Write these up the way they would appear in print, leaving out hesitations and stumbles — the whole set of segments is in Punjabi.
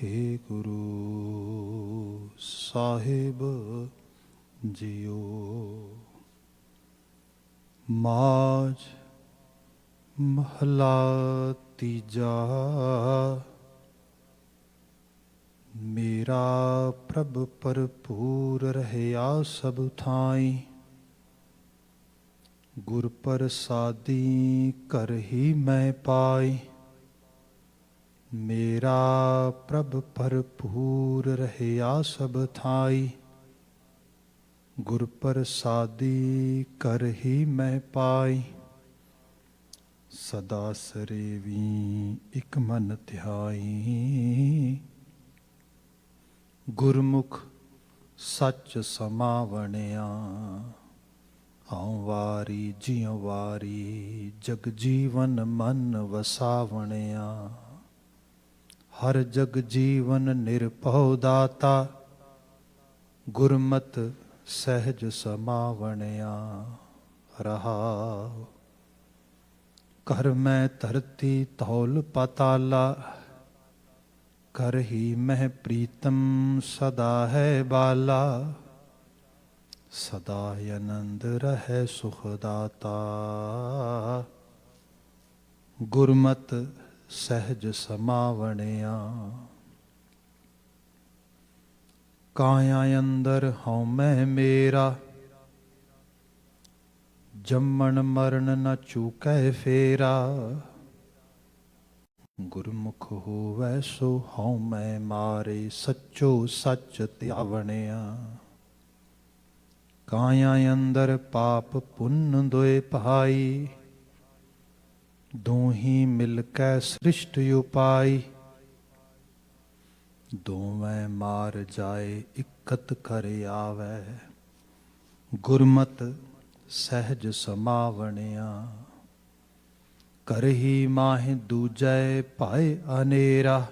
ਵਾਹਿਗੁਰੂ ਸਾਹਿਬ ਜੀਓ। ਮਾਝ ਮਹਲਾ ਤੀਜਾ। ਮੇਰਾ ਪ੍ਰਭ ਭਰਪੂਰ ਰਹਿਆ ਸਭ ਥਾਈ, ਗੁਰ ਪ੍ਰਸਾਦੀ ਘਰ ਹੀ ਮੈਂ ਪਾਈ। ਮੇਰਾ ਪ੍ਰਭ ਭਰਪੂਰ ਰਹਿਆ ਸਭ ਥਾਈ, ਗੁਰ ਪ੍ਰਸਾਦੀ ਘਰ ਹੀ ਮੈਂ ਪਾਈ। ਸਦਾ ਸਰੇਵੀ ਇਕ ਮਨ ਧਿਆਈ, ਗੁਰਮੁਖ ਸੱਚ ਸਮਾਵਣਿਆ। ਆਉ ਵਾਰੀ ਜਿਉ ਵਾਰੀ, ਜਗ ਜੀਵਨ ਮਨ ਵਸਾਵਣਿਆ। ਹਰ ਜਗ ਜੀਵਨ ਨਿਰਭਉ ਦਾਤਾ, ਗੁਰਮਤਿ ਸਹਿਜ ਸਮਾਵਣਿਆ। ਰਹਾਉ ਕਰ ਮੈਂ ਧਰਤੀ ਧੌਲ ਪਾਤਾਲਾ, ਕਰ ਹੀ ਮਹਿ ਪ੍ਰੀਤਮ ਸਦਾ ਹੈ ਬਾਲਾ। ਸਦਾ ਆਨੰਦ ਰਹਿ ਸੁਖ ਦਾਤਾ, ਗੁਰਮਤਿ ਸਹਿਜ ਸਮਾਵਣਿਆ। ਕਾਇਆ ਅੰਦਰ ਹਉਮੈ ਮੇਰਾ, ਜੰਮਣ ਮਰਨ ਨ ਚੂਕੈ ਫੇਰਾ। ਗੁਰਮੁਖ ਹੋਵੈ ਸੋ ਹਉਮੈ ਮਾਰੇ, ਸੱਚੋ ਸੱਚ ਧਿਆਵਣਿਆ। ਕਾਇਆ ਅੰਦਰ ਪਾਪ ਪੁੰਨ ਦੋਇ ਭਾਈ, ਦੋਹੀਂ ਮਿਲ ਕੈ ਸ੍ਰਿਸ਼ਟ ਉਪਾਈ। ਦੋਵੇਂ ਮਾਰ ਜਾਏ ਇਕਤ ਕਰ ਆਵੈ, ਗੁਰਮਤਿ ਸਹਿਜ ਸਮਾਵਣਿਆ। ਕਰ ਹੀ ਮਾਹਿ ਦੂਜੈ ਭਾਇ ਅਨੇਰਾ,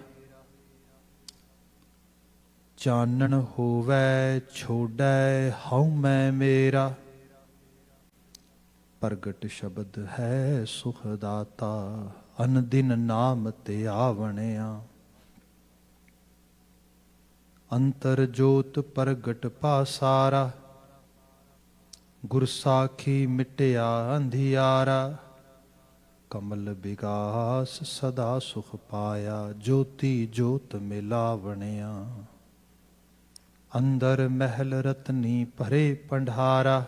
ਚਾਨਣ ਹੋਵੈ ਛੋੜੈ ਹਉਮੈ ਮੇਰਾ। ਪ੍ਰਗਟ ਸ਼ਬਦ ਹੈ ਸੁਖ ਦਾਤਾ, ਅਨ ਦਿਨ ਨਾਮ ਤੇ ਆਵਣਿਆ। ਅੰਤਰ ਜੋਤ ਪ੍ਰਗਟ ਪਾਸਾਰਾ, ਗੁਰ ਸਾਖੀ ਮਿਟਿਆ ਅੰਧਿਆਰਾ। ਕਮਲ ਬਿਗਾਸ ਸਦਾ ਸੁਖ ਪਾਇਆ, ਜੋਤੀ ਜੋਤ ਮਿਲਾਵਣਿਆ। ਅੰਦਰ ਮਹਿਲ ਰਤਨੀ ਭਰੇ ਭੰਡਾਰਾ,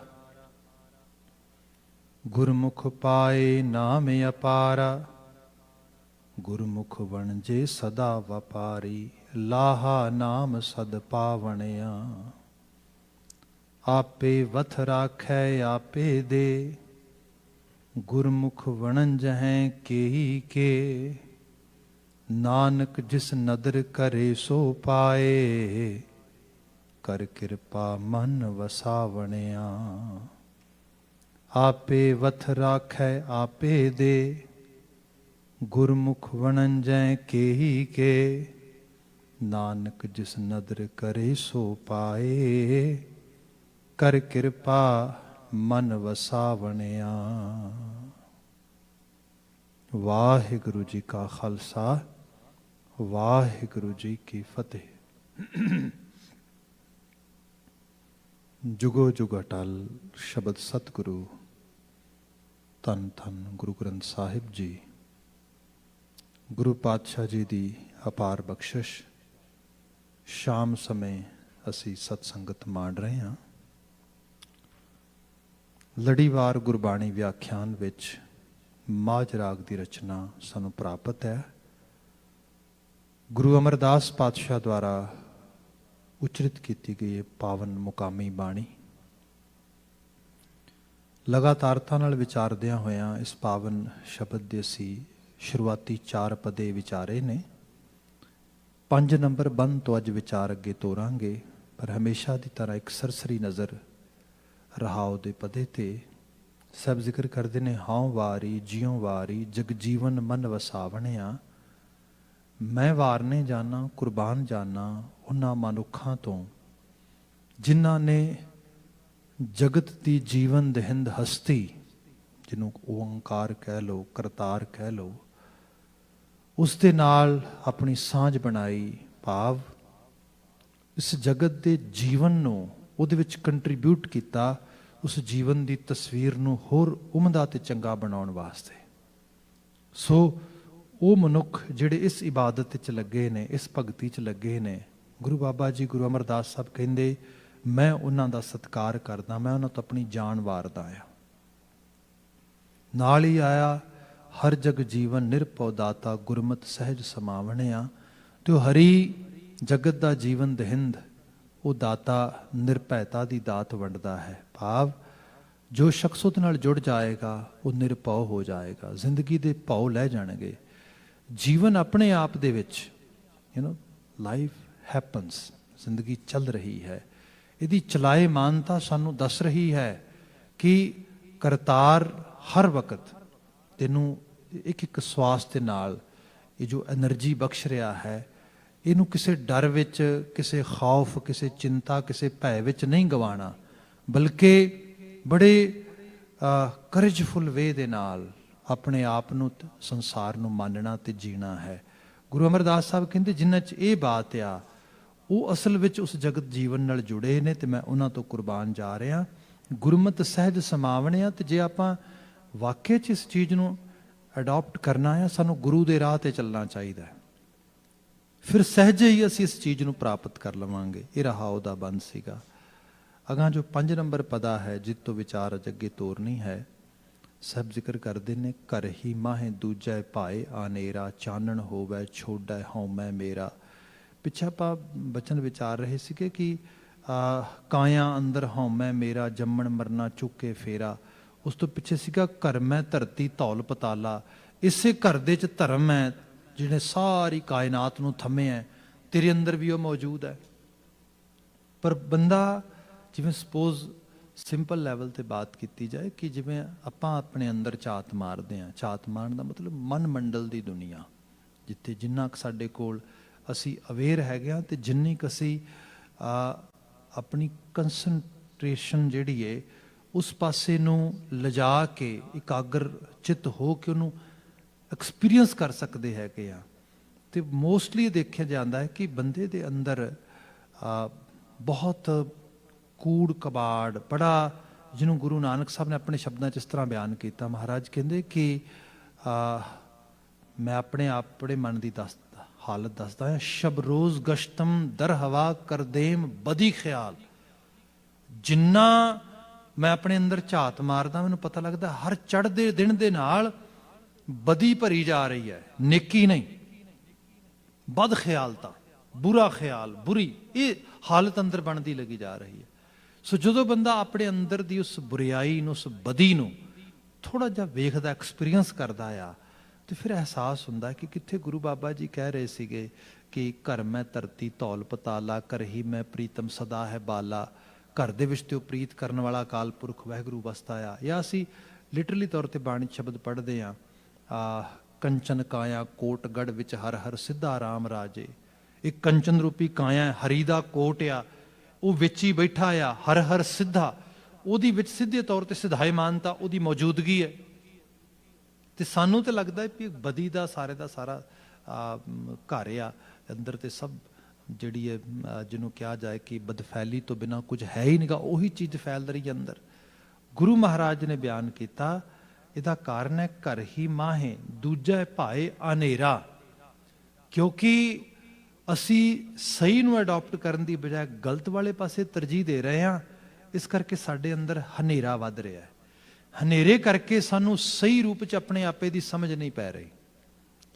ਗੁਰਮੁਖ ਪਾਏ ਨਾਮ ਅਪਾਰਾ। ਗੁਰਮੁਖ ਵਣਜੇ ਸਦਾ ਵਪਾਰੀ, ਲਾਹਾ ਨਾਮ ਸਦ ਪਾਵਣਿਆ। ਆਪੇ ਵਥ ਰਾਖੈ ਆਪੇ ਦੇ, ਗੁਰਮੁਖ ਵਣਜਹਿ ਕੇਹੀ ਕੇ। ਨਾਨਕ ਜਿਸ ਨਦਰ ਕਰੇ ਸੋ ਪਾਏ, ਕਰ ਕਿਰਪਾ ਮਨ ਵਸਾਵਣਿਆ। ਆਪੇ ਵਥ ਰਾਖੈ ਆਪੇ ਦੇ, ਗੁਰਮੁਖ ਵਣਜੈ ਕੇਹੀ ਕੇ। ਨਾਨਕ ਜਿਸ ਨਦਰ ਕਰੇ ਸੋ ਪਾਏ, ਕਰ ਕਿਰਪਾ ਮਨ ਵਸਾਵਣਿਆ। ਵਾਹਿਗੁਰੂ ਜੀ ਕਾ ਖਾਲਸਾ, ਵਾਹਿਗੁਰੂ ਜੀ ਕੀ ਫਤਿਹ। ਜੁਗੋ ਜੁਗ ਅਟਲ ਸ਼ਬਦ ਸਤਿਗੁਰੂ, ਧੰਨ ਧੰਨ ਗੁਰੂ ਗ੍ਰੰਥ ਸਾਹਿਬ ਜੀ। ਗੁਰੂ ਪਾਤਸ਼ਾਹ ਜੀ ਦੀ ਅਪਾਰ ਬਖਸ਼ਿਸ਼, ਸ਼ਾਮ ਸਮੇਂ ਅਸੀਂ ਸਤਸੰਗਤ ਮਾਣ ਰਹੇ ਹਾਂ। ਲੜੀਵਾਰ ਗੁਰਬਾਣੀ ਵਿਆਖਿਆਨ ਵਿੱਚ ਮਾਝ ਰਾਗ ਦੀ ਰਚਨਾ ਸਾਨੂੰ ਪ੍ਰਾਪਤ ਹੈ। ਗੁਰੂ ਅਮਰਦਾਸ ਪਾਤਸ਼ਾਹ ਦੁਆਰਾ ਉਚਰਿਤ ਕੀਤੀ ਗਈ ਇਹ ਪਾਵਨ ਮੁਕਾਮੀ ਬਾਣੀ। ਲਗਾਤਾਰਤਾ ਨਾਲ ਵਿਚਾਰਦਿਆਂ ਹੋਇਆਂ ਇਸ ਪਾਵਨ ਸ਼ਬਦ ਦੇ ਅਸੀਂ ਸ਼ੁਰੂਆਤੀ 4 ਪਦੇ ਵਿਚਾਰੇ ਨੇ। 5 ਨੰਬਰ ਬੰਦ ਤੋਂ ਅੱਜ ਵਿਚਾਰ ਅੱਗੇ ਤੋਰਾਂਗੇ, ਪਰ ਹਮੇਸ਼ਾ ਦੀ ਤਰ੍ਹਾਂ ਇੱਕ ਸਰਸਰੀ ਨਜ਼ਰ ਰਹਾਉ ਦੇ ਪਦੇ ਤੇ। ਸਭ ਜ਼ਿਕਰ ਕਰਦੇ ਨੇ, ਹਉ ਵਾਰੀ ਜਿਉ ਵਾਰੀ, ਜਗ ਜੀਵਨ ਮਨ ਵਸਾਵਣਿਆ। ਮੈਂ ਵਾਰਨੇ ਜਾਣਾ, ਕੁਰਬਾਨ ਜਾਣਾ ਉਹਨਾਂ ਮਨੁੱਖਾਂ ਤੋਂ ਜਿਨ੍ਹਾਂ ਨੇ ਜਗਤ ਦੀ ਜੀਵਨ ਦਹਿੰਦ ਹਸਤੀ, ਜਿਹਨੂੰ ਓਂਕਾਰ ਕਹਿ ਲਓ, ਕਰਤਾਰ ਕਹਿ ਲਓ, ਉਸ ਦੇ ਨਾਲ ਆਪਣੀ ਸਾਂਝ ਬਣਾਈ, ਭਾਵ ਇਸ ਜਗਤ ਦੇ ਜੀਵਨ ਨੂੰ ਉਹਦੇ ਵਿੱਚ ਕੰਟਰੀਬਿਊਟ ਕੀਤਾ, ਉਸ ਜੀਵਨ ਦੀ ਤਸਵੀਰ ਨੂੰ ਹੋਰ ਉਮਦਾ ਤੇ ਚੰਗਾ ਬਣਾਉਣ ਵਾਸਤੇ। ਸੋ ਉਹ ਮਨੁੱਖ ਜਿਹੜੇ ਇਸ ਇਬਾਦਤ ਵਿੱਚ ਲੱਗੇ ਨੇ, ਇਸ ਭਗਤੀ 'ਚ ਲੱਗੇ ਨੇ, ਗੁਰੂ ਬਾਬਾ ਜੀ, ਗੁਰੂ ਅਮਰਦਾਸ ਸਾਹਿਬ ਕਹਿੰਦੇ ਮੈਂ ਉਹਨਾਂ ਦਾ ਸਤਿਕਾਰ ਕਰਦਾ, ਮੈਂ ਉਹਨਾਂ ਤੋਂ ਆਪਣੀ ਜਾਨ ਵਾਰਦਾ ਆ। ਨਾਲ ਹੀ ਆਇਆ ਹਰ ਜਗ ਜੀਵਨ ਨਿਰਭਉ ਦਾਤਾ ਗੁਰਮਤਿ ਸਹਿਜ ਸਮਾਵਣਿਆ। ਤੇ ਉਹ ਹਰੀ ਜਗਤ ਦਾ ਜੀਵਨ ਦਹਿੰਦ, ਉਹ ਦਾਤਾ ਨਿਰਭੈਤਾ ਦੀ ਦਾਤ ਵੰਡਦਾ ਹੈ। ਭਾਵ ਜੋ ਸ਼ਖਸ ਉਹਦੇ ਨਾਲ ਜੁੜ ਜਾਏਗਾ ਉਹ ਨਿਰਭਉ ਹੋ ਜਾਏਗਾ, ਜ਼ਿੰਦਗੀ ਦੇ ਭਉ ਲੈ ਜਾਣਗੇ। ਜੀਵਨ ਆਪਣੇ ਆਪ ਦੇ ਵਿੱਚ ਲਾਈਫ ਹੈਪਨਸ, ਜ਼ਿੰਦਗੀ ਚੱਲ ਰਹੀ ਹੈ। ਇਹਦੀ ਚਲਾਏ ਮਾਨਤਾ ਸਾਨੂੰ ਦੱਸ ਰਹੀ ਹੈ ਕਿ ਕਰਤਾਰ ਹਰ ਵਕਤ ਤੈਨੂੰ ਇੱਕ ਇੱਕ ਸਵਾਸ ਦੇ ਨਾਲ ਇਹ ਜੋ ਐਨਰਜੀ ਬਖਸ਼ ਰਿਹਾ ਹੈ, ਇਹਨੂੰ ਕਿਸੇ ਡਰ ਵਿੱਚ, ਕਿਸੇ ਖੌਫ, ਕਿਸੇ ਚਿੰਤਾ, ਕਿਸੇ ਭੈ ਵਿੱਚ ਨਹੀਂ ਗਵਾਉਣਾ, ਬਲਕਿ ਬੜੇ ਕਰੇਜਫੁਲ ਵੇ ਦੇ ਨਾਲ ਆਪਣੇ ਆਪ ਨੂੰ, ਸੰਸਾਰ ਨੂੰ ਮੰਨਣਾ ਤੇ ਜੀਣਾ ਹੈ। ਗੁਰੂ ਅਮਰਦਾਸ ਸਾਹਿਬ ਕਹਿੰਦੇ ਜਿਨ੍ਹਾਂ 'ਚ ਇਹ ਬਾਤ ਆ ਉਹ ਅਸਲ ਵਿੱਚ ਉਸ ਜਗਤ ਜੀਵਨ ਨਾਲ ਜੁੜੇ ਨੇ ਤੇ ਮੈਂ ਉਹਨਾਂ ਤੋਂ ਕੁਰਬਾਨ ਜਾ ਰਿਹਾ। ਗੁਰਮਤਿ ਸਹਿਜ ਸਮਾਵਣਿਆ। ਤੇ ਜੇ ਆਪਾਂ ਵਾਕਿਆ 'ਚ ਇਸ ਚੀਜ਼ ਨੂੰ ਅਡਾਪਟ ਕਰਨਾ ਆ, ਸਾਨੂੰ ਗੁਰੂ ਦੇ ਰਾਹ ਤੇ ਚੱਲਣਾ ਚਾਹੀਦਾ ਹੈ। ਫਿਰ ਸਹਿਜੇ ਹੀ ਅਸੀਂ ਇਸ ਚੀਜ਼ ਨੂੰ ਪ੍ਰਾਪਤ ਕਰ ਲਵਾਂਗੇ। ਇਹ ਰਹਾਉ ਦਾ ਬੰਦ ਸੀਗਾ। ਅਗਾਂ ਜੋ 5 ਨੰਬਰ ਪਦਾ ਹੈ, ਜਿਤ ਤੋਂ ਵਿਚਾਰ ਅਜ ਅੱਗੇ ਤੋਰਨੀ ਹੈ, ਸਭ ਜ਼ਿਕਰ ਕਰਦੇ ਨੇ। ਘਰ ਹੀ ਮਾਹੇ ਦੂਜੈ ਭਾਏ ਆਨੇਰਾ, ਚਾਨਣ ਹੋਵੈ ਛੋੜੈ ਹਉਮੈ ਮੇਰਾ। ਪਿੱਛੇ ਆਪਾਂ ਬਚਨ ਵਿਚਾਰ ਰਹੇ ਸੀਗੇ ਕਿ ਕਾਇਆ ਅੰਦਰ ਹਉਮੈ ਮੇਰਾ, ਜੰਮਣ ਮਰਨਾ ਚੁੱਕੇ ਫੇਰਾ। ਉਸ ਤੋਂ ਪਿੱਛੇ ਸੀਗਾ ਘਰ ਮੈਂ ਧਰਤੀ ਧੌਲ ਪਤਾਲਾ। ਇਸੇ ਘਰ ਦੇ 'ਚ ਧਰਮ ਹੈ ਜਿਹਨੇ ਸਾਰੀ ਕਾਇਨਾਤ ਨੂੰ ਥੰਮਿਆ, ਤੇਰੇ ਅੰਦਰ ਵੀ ਉਹ ਮੌਜੂਦ ਹੈ। ਪਰ ਬੰਦਾ, ਜਿਵੇਂ ਸਪੋਜ਼ ਸਿੰਪਲ ਲੈਵਲ ਤੇ ਬਾਤ ਕੀਤੀ ਜਾਏ ਕਿ ਜਿਵੇਂ ਆਪਾਂ ਆਪਣੇ ਅੰਦਰ ਝਾਤ ਮਾਰਦੇ ਹਾਂ, ਝਾਤ ਮਾਰਨ ਦਾ ਮਤਲਬ ਮਨ ਮੰਡਲ ਦੀ ਦੁਨੀਆ, ਜਿੱਥੇ ਜਿੰਨਾ ਕੁ ਸਾਡੇ ਕੋਲ ਅਸੀਂ ਅਵੇਅਰ ਹੈਗੇ ਹਾਂ ਤੇ ਜਿੰਨੀ ਕੁ ਅਸੀਂ ਆਪਣੀ ਕੰਸਨਟ੍ਰੇਸ਼ਨ ਜਿਹੜੀ ਹੈ ਉਸ ਪਾਸੇ ਨੂੰ ਲਿਜਾ ਕੇ ਇਕਾਗਰ ਚਿੱਤ ਹੋ ਕੇ ਉਹਨੂੰ ਐਕਸਪੀਰੀਅੰਸ ਕਰ ਸਕਦੇ ਹੈਗੇ ਆ। ਤੇ ਮੋਸਟਲੀ ਦੇਖਿਆ ਜਾਂਦਾ ਹੈ ਕਿ ਬੰਦੇ ਦੇ ਅੰਦਰ ਬਹੁਤ ਕੂੜ ਕਬਾੜ, ਬੜਾ, ਜਿਹਨੂੰ ਗੁਰੂ ਨਾਨਕ ਸਾਹਿਬ ਨੇ ਆਪਣੇ ਸ਼ਬਦਾਂ 'ਚ ਇਸ ਤਰ੍ਹਾਂ ਬਿਆਨ ਕੀਤਾ। ਮਹਾਰਾਜ ਕਹਿੰਦੇ ਕਿ ਮੈਂ ਆਪਣੇ ਆਪਣੇ ਮਨ ਦੀ ਹਾਲਤ ਦੱਸਦਾ ਹਾਂ। ਸ਼ਬ ਰੋਜ਼ ਗਸ਼ਤਮ ਦਰ ਹਵਾ ਕਰਦੇਮ ਬਦੀ ਖਿਆਲ। ਜਿੰਨਾ ਮੈਂ ਆਪਣੇ ਅੰਦਰ ਝਾਤ ਮਾਰਦਾ, ਮੈਨੂੰ ਪਤਾ ਲੱਗਦਾ ਹਰ ਚੜ੍ਹਦੇ ਦਿਨ ਦੇ ਨਾਲ ਬਦੀ ਭਰੀ ਜਾ ਰਹੀ ਹੈ, ਨੇਕੀ ਨਹੀਂ। ਬਦ ਖਿਆਲਤਾ, ਬੁਰਾ ਖਿਆਲ, ਬੁਰੀ, ਇਹ ਹਾਲਤ ਅੰਦਰ ਬਣਦੀ ਲੱਗੀ ਜਾ ਰਹੀ ਹੈ। ਸੋ ਜਦੋਂ ਬੰਦਾ ਆਪਣੇ ਅੰਦਰ ਦੀ ਉਸ ਬੁਰਿਆਈ ਨੂੰ, ਉਸ ਬਦੀ ਨੂੰ ਥੋੜਾ ਜਿਹਾ ਵੇਖਦਾ, ਐਕਸਪੀਰੀਅੰਸ ਕਰਦਾ ਆ, ਤੇ ਫਿਰ ਅਹਿਸਾਸ ਹੁੰਦਾ ਕਿ ਕਿੱਥੇ ਗੁਰੂ ਬਾਬਾ ਜੀ ਕਹਿ ਰਹੇ ਸੀਗੇ ਕਿ ਘਰ ਮੈਂ ਧਰਤੀ ਧੌਲ ਪਤਾਲਾ, ਘਰ ਹੀ ਮੈਂ ਪ੍ਰੀਤਮ ਸਦਾ ਹੈ ਬਾਲਾ। ਘਰ ਦੇ ਵਿੱਚ ਤੇ ਉਹ ਪ੍ਰੀਤ ਕਰਨ ਵਾਲਾ ਅਕਾਲ ਪੁਰਖ ਵਾਹਿਗੁਰੂ ਵਸਦਾ ਆ। ਜਾਂ ਅਸੀਂ ਲਿਟਰਲੀ ਤੌਰ ਤੇ ਬਾਣੀ ਸ਼ਬਦ ਪੜ੍ਹਦੇ ਹਾਂ, ਕੰਚਨ ਕਾਇਆ ਕੋਟ ਗੜ ਵਿੱਚ ਹਰ ਹਰ ਸਿੱਧਾ ਰਾਮ ਰਾਜੇ। ਇੱਕ ਕੰਚਨ ਰੂਪੀ ਕਾਇਆ ਹਰੀ ਦਾ ਕੋਟ ਆ, ਉਹ ਵਿੱਚ ਹੀ ਬੈਠਾ ਆ, ਹਰ ਹਰ ਸਿੱਧਾ, ਉਹਦੀ ਵਿੱਚ ਸਿੱਧੇ ਤੌਰ ਤੇ ਸਿਧਾਈ ਮਾਨਤਾ ਉਹਦੀ ਮੌਜੂਦਗੀ ਹੈ। ਤੇ ਸਾਨੂੰ ਤੇ ਲੱਗਦਾ ਵੀ ਬਦੀ ਦਾ ਸਾਰੇ ਦਾ ਸਾਰਾ ਘਰ ਆ ਅੰਦਰ, ਤੇ ਸਭ ਜਿਹੜੀ ਹੈ ਜਿਹਨੂੰ ਕਿਹਾ ਜਾਏ ਕਿ ਬਦਫੈਲੀ ਤੋਂ ਬਿਨਾਂ ਕੁਝ ਹੈ ਹੀ ਨਹੀਂਗਾ, ਉਹੀ ਚੀਜ਼ ਫੈਲ ਰਹੀ ਅੰਦਰ। ਗੁਰੂ ਮਹਾਰਾਜ ਨੇ ਬਿਆਨ ਕੀਤਾ ਇਹਦਾ ਕਾਰਨ ਹੈ ਘਰ ਹੀ ਮਾਹੇ ਦੂਜਾ ਭਾਏ ਹਨੇਰਾ। ਕਿਉਂਕਿ ਅਸੀਂ ਸਹੀ ਨੂੰ ਅਡਾਪਟ ਕਰਨ ਦੀ ਬਜਾਏ ਗਲਤ ਵਾਲੇ ਪਾਸੇ ਤਰਜੀਹ ਦੇ ਰਹੇ ਹਾਂ, ਇਸ ਕਰਕੇ ਸਾਡੇ ਅੰਦਰ ਹਨੇਰਾ ਵੱਧ ਰਿਹਾ ਹੈ। ਹਨੇਰੇ ਕਰਕੇ ਸਾਨੂੰ ਸਹੀ ਰੂਪ 'ਚ ਆਪਣੇ ਆਪੇ ਦੀ ਸਮਝ ਨਹੀਂ ਪੈ ਰਹੀ।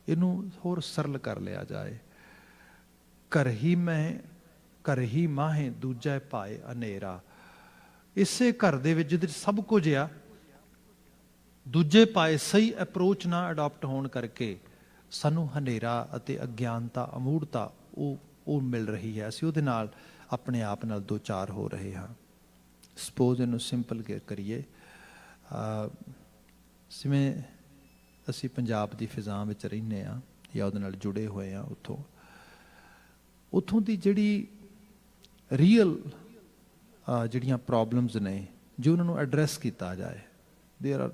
ਇਹਨੂੰ ਹੋਰ ਸਰਲ ਕਰ ਲਿਆ ਜਾਏ, ਘਰ ਹੀ ਮਾਹੇ ਦੂਜਾ ਭਾਏ ਹਨੇਰਾ। ਇਸੇ ਘਰ ਦੇ ਵਿੱਚ ਜਿਹਦੇ 'ਚ ਸਭ ਕੁਝ ਆ, ਦੂਜੇ ਪਾਏ ਸਹੀ ਅਪਰੋਚ ਨਾ ਅਡਾਪਟ ਹੋਣ ਕਰਕੇ ਸਾਨੂੰ ਹਨੇਰਾ ਅਤੇ ਅਗਿਆਨਤਾ, ਅਮੂੜਤਾ ਉਹ ਮਿਲ ਰਹੀ ਹੈ। ਅਸੀਂ ਉਹਦੇ ਨਾਲ ਆਪਣੇ ਆਪ ਨਾਲ ਦੋ ਚਾਰ ਹੋ ਰਹੇ ਹਾਂ। ਸਪੋਜ਼ ਇਹਨੂੰ ਸਿੰਪਲ ਕਰੀਏ, ਜਿਵੇਂ ਅਸੀਂ ਪੰਜਾਬ ਦੀ ਫਿਜ਼ਾ ਵਿੱਚ ਰਹਿੰਦੇ ਹਾਂ ਜਾਂ ਉਹਦੇ ਨਾਲ ਜੁੜੇ ਹੋਏ ਹਾਂ, ਉੱਥੋਂ ਦੀ ਜਿਹੜੀ ਰੀਅਲ ਜਿਹੜੀਆਂ ਪ੍ਰੋਬਲਮਸ ਨੇ, ਜੇ ਉਹਨਾਂ ਨੂੰ ਐਡਰੈਸ ਕੀਤਾ ਜਾਏ, there are